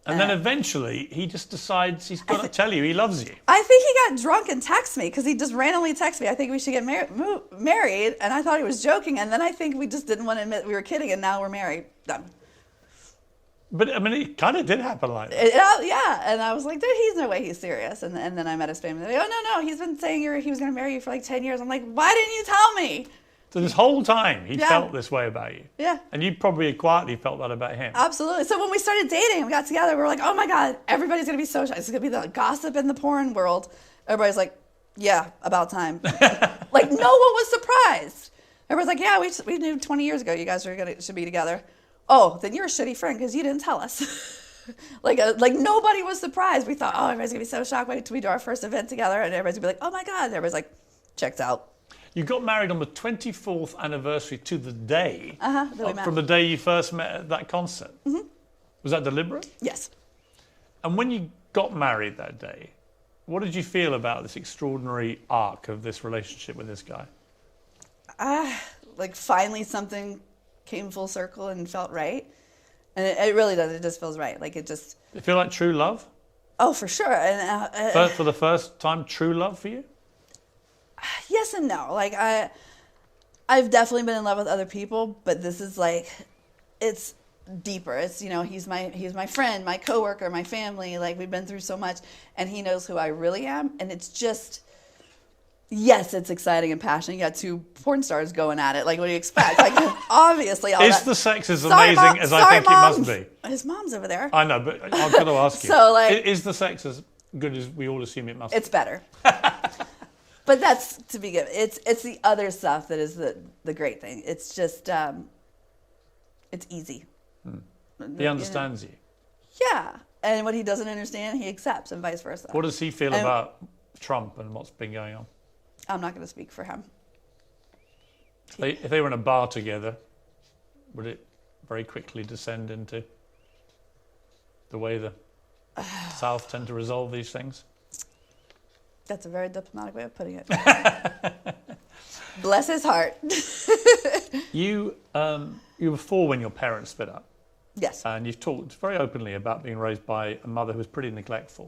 And then eventually he just decides he's got to tell you he loves you. I think he got drunk and texted me because he just randomly texted me, I think we should get married. And I thought he was joking. And then I think we just didn't want to admit we were kidding, and now we're married. Done. But I mean, it kind of did happen like that. Yeah, and I was like, dude, he's no way he's serious. And then I met his family. They're like, oh, no, he's been saying he was going to marry you for like 10 years. I'm like, why didn't you tell me? So this whole time he felt this way about you. Yeah. And you probably quietly felt that about him. Absolutely. So when we started dating and we got together, we were like, oh my God, everybody's going to be so shy. It's going to be the gossip in the porn world. Everybody's like, yeah, about time. Like, no one was surprised. Everybody's like, yeah, we knew 20 years ago you guys should be together. Oh, then you're a shitty friend because you didn't tell us. like nobody was surprised. We thought, oh, everybody's going to be so shocked. Wait till we do our first event together. And everybody's going to be like, oh my God. And everybody's like, checked out. You got married on the 24th anniversary to the day that we met. from the day you first met at that concert. Mm-hmm. Was that deliberate? Yes. And when you got married that day, what did you feel about this extraordinary arc of this relationship with this guy? Like finally something came full circle and felt right. And it really does. It just feels right. Like it just... Did it feel like true love? Oh, for sure. And for the first time, true love for you? Yes and no. Like I've definitely been in love with other people, but this is like, it's deeper. It's, he's my friend, my coworker, my family. Like we've been through so much, and he knows who I really am. And it's just, yes, it's exciting and passionate. You got two porn stars going at it. Like what do you expect? Like obviously, all Is that. the sex as amazing as I think Mom. it must be? His mom's over there. I know, but I've got to ask you. So like, is the sex as good as we all assume it must be? It's better. But that's to be given. It's the other stuff that is the great thing. It's just it's easy. He understands you. Yeah, and what he doesn't understand, he accepts, and vice versa. What does he feel about Trump and what's been going on? I'm not going to speak for him. If they were in a bar together, would it very quickly descend into the way the South tend to resolve these things? That's a very diplomatic way of putting it. Bless his heart. You were 4 when your parents split up. Yes. And you've talked very openly about being raised by a mother who was pretty neglectful.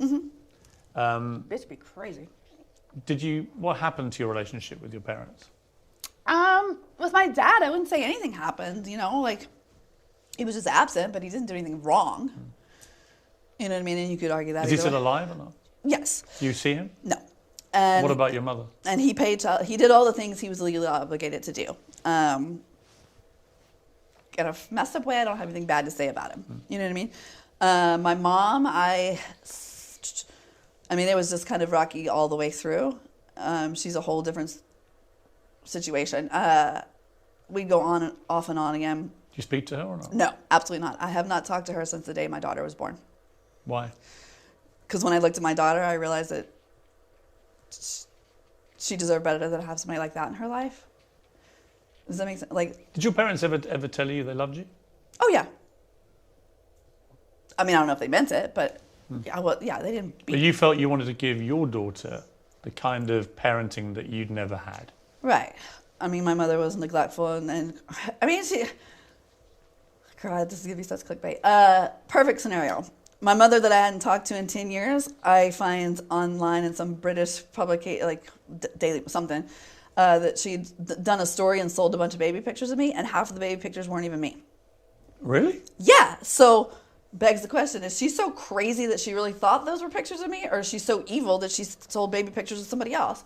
Bitch be crazy. What happened to your relationship with your parents? With my dad, I wouldn't say anything happened. Like he was just absent, but he didn't do anything wrong. You know what I mean? And you could argue that. Is he still alive or not? Yes. Do you see him? No. And what about your mother? And he did all the things he was legally obligated to do. In a messed up way, I don't have anything bad to say about him. You know what I mean? My mom, I mean, it was just kind of rocky all the way through. She's a whole different situation. We'd go on and off and on again. Do you speak to her or not? No, absolutely not. I have not talked to her since the day my daughter was born. Why? Because when I looked at my daughter, I realized that she deserved better than to have somebody like that in her life. Does that make sense? Like, did your parents ever tell you they loved you? Oh yeah. I mean, I don't know if they meant it, but yeah, they didn't. But you felt you wanted to give your daughter the kind of parenting that you'd never had. Right. I mean, my mother was neglectful, and I mean, God, this is gonna be such clickbait. Perfect scenario. My mother that I hadn't talked to in 10 years, I find online in some British publication, like daily something, that she'd done a story and sold a bunch of baby pictures of me, and half of the baby pictures weren't even me. Really? Yeah. So begs the question, is she so crazy that she really thought those were pictures of me, or is she so evil that she sold baby pictures of somebody else?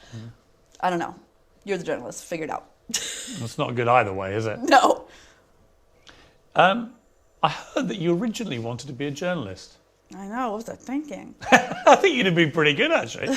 I don't know. You're the journalist. Figure it out. It's not good either way, is it? No. I heard that you originally wanted to be a journalist. I know. What was I thinking? I think you'd have been pretty good, actually.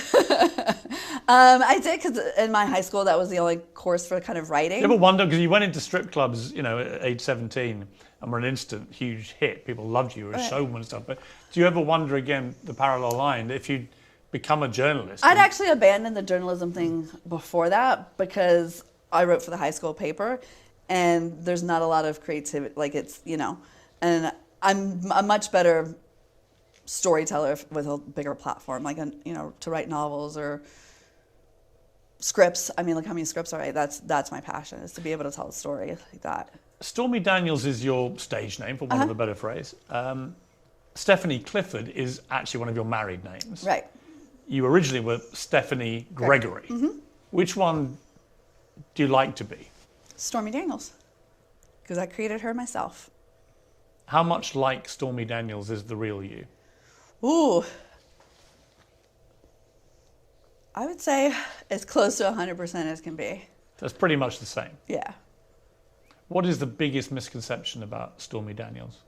I did, because in my high school, that was the only course for kind of writing. You ever wonder, because you went into strip clubs, at age 17, and were an instant huge hit. People loved you, you were a showman and stuff. But do you ever wonder, again, the parallel line, if you'd become a journalist? I'd actually abandoned the journalism thing before that, because I wrote for the high school paper, and there's not a lot of creativity. Like, it's, and I'm a much better storyteller with a bigger platform, like to write novels or scripts. I mean, look how many scripts I write. That's my passion, is to be able to tell a story like that. Stormy Daniels is your stage name, for want of a better phrase. Stephanie Clifford is actually one of your married names. Right. You originally were Stephanie Gregory. Mm-hmm. Which one do you like to be? Stormy Daniels, because I created her myself. How much like Stormy Daniels is the real you? Ooh. I would say as close to 100% as can be. That's pretty much the same. Yeah. What is the biggest misconception about Stormy Daniels?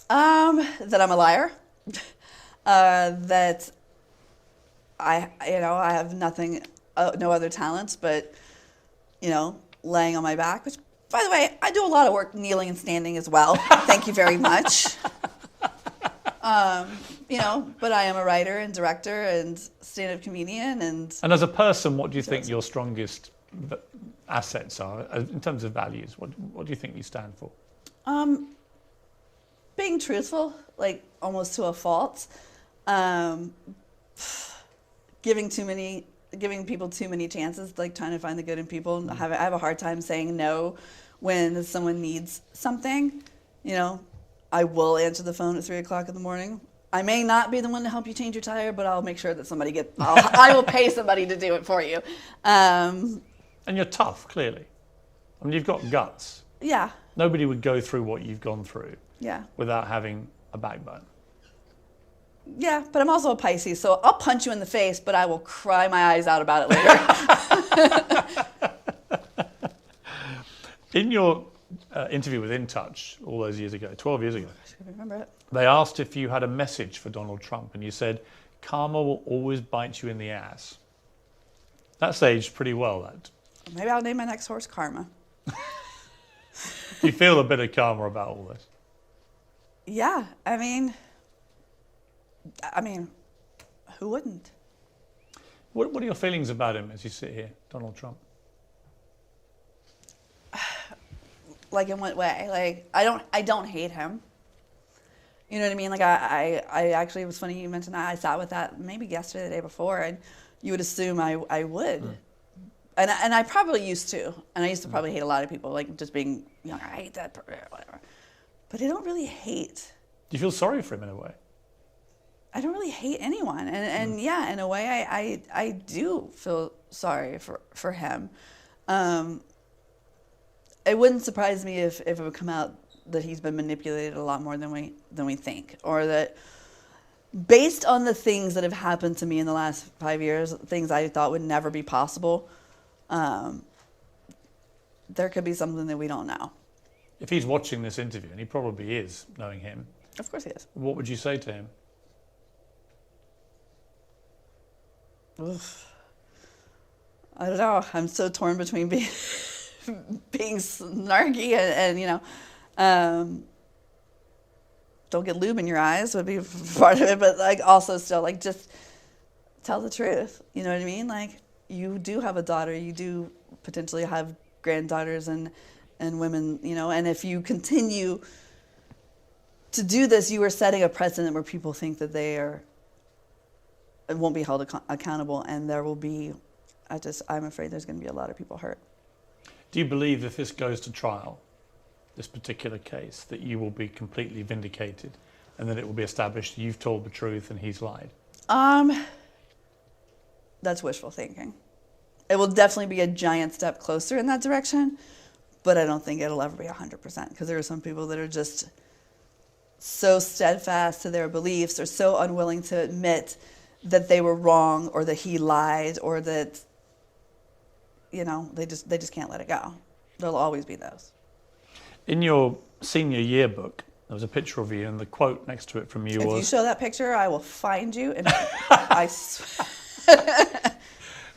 That I'm a liar. That I have nothing, no other talents, but, laying on my back, which, by the way, I do a lot of work kneeling and standing as well. Thank you very much. But I am a writer and director and stand-up comedian. And as a person, what do you think your strongest assets are in terms of values? What do you think you stand for? Being truthful, like almost to a fault. Giving people too many chances, like trying to find the good in people. I have a hard time saying no when someone needs something. I will answer the phone at 3:00 in the morning. I may not be the one to help you change your tire, but I'll make sure that I will pay somebody to do it for you. And you're tough, clearly. I mean, you've got guts. Yeah. Nobody would go through what you've gone through without having a backbone. Yeah, but I'm also a Pisces, so I'll punch you in the face, but I will cry my eyes out about it later. In your interview with In Touch all those years ago, 12 years ago, I should remember it. They asked if you had a message for Donald Trump, and you said, "Karma will always bite you in the ass." That's aged pretty well, that. Maybe I'll name my next horse Karma. Do you feel a bit of karma about all this? Yeah, I mean, who wouldn't? What are your feelings about him as you sit here, Donald Trump? Like, in what way? Like, I don't hate him. You know what I mean? Like, I actually, it was funny you mentioned that. I sat with that maybe yesterday, the day before, and you would assume I would. And I probably used to. And I used to probably hate a lot of people, like just being, I hate that, whatever. But I don't really hate. Do you feel sorry for him in a way? I don't really hate anyone. And yeah, in a way, I do feel sorry for him. It wouldn't surprise me if it would come out that he's been manipulated a lot more than we think, or that based on the things that have happened to me in the last 5 years, things I thought would never be possible, there could be something that we don't know. If he's watching this interview, and he probably is, knowing him, of course he is. What would you say to him? Oof. I don't know. I'm so torn between being snarky and don't get lube in your eyes would be part of it, but like also still like just tell the truth. You know what I mean? Like, you do have a daughter, you do potentially have granddaughters and women, and if you continue to do this, you are setting a precedent where people think that won't be held accountable, and there will be, I'm afraid there's going to be a lot of people hurt. Do you believe if this goes to trial, this particular case, that you will be completely vindicated and that it will be established you've told the truth and he's lied? That's wishful thinking. It will definitely be a giant step closer in that direction, but I don't think it'll ever be 100%, because there are some people that are just so steadfast to their beliefs or so unwilling to admit that they were wrong or that he lied or that, they just can't let it go. There'll always be those. In your senior yearbook, there was a picture of you, and the quote next to it from you was... If you show that picture, I will find you, and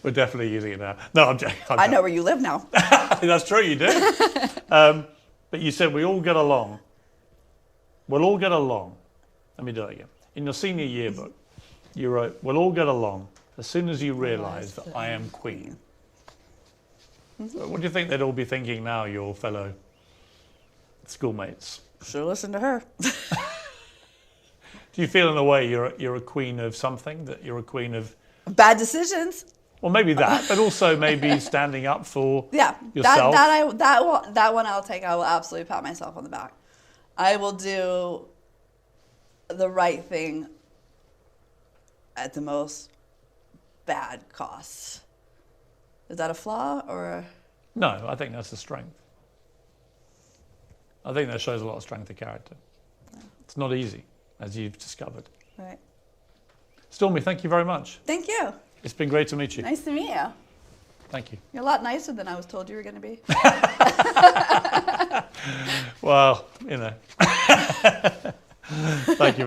We're definitely using it now. No, I'm joking. I know where you live now. That's true, you do. But you said we all get along. We'll all get along. Let me do it again. In your senior yearbook, you wrote, "We'll all get along as soon as you realise that I am queen." Mm-hmm. What do you think they'd all be thinking now, your fellow schoolmates? Should listen to her. Do Do you feel in a way you're a queen of something, that you're a queen of? Bad decisions. Well, maybe that, but also maybe standing up for yourself. Yourself. That one I'll take. I will absolutely pat myself on the back. I will do the right thing at the most bad cost. Is that a flaw or? No, I think that's a strength. I think that shows a lot of strength of character. It's not easy, as you've discovered. Right. Stormy, thank you very much. Thank you. It's been great to meet you. Nice to meet you. Thank you. You're a lot nicer than I was told you were going to be. Well, you know. Thank you.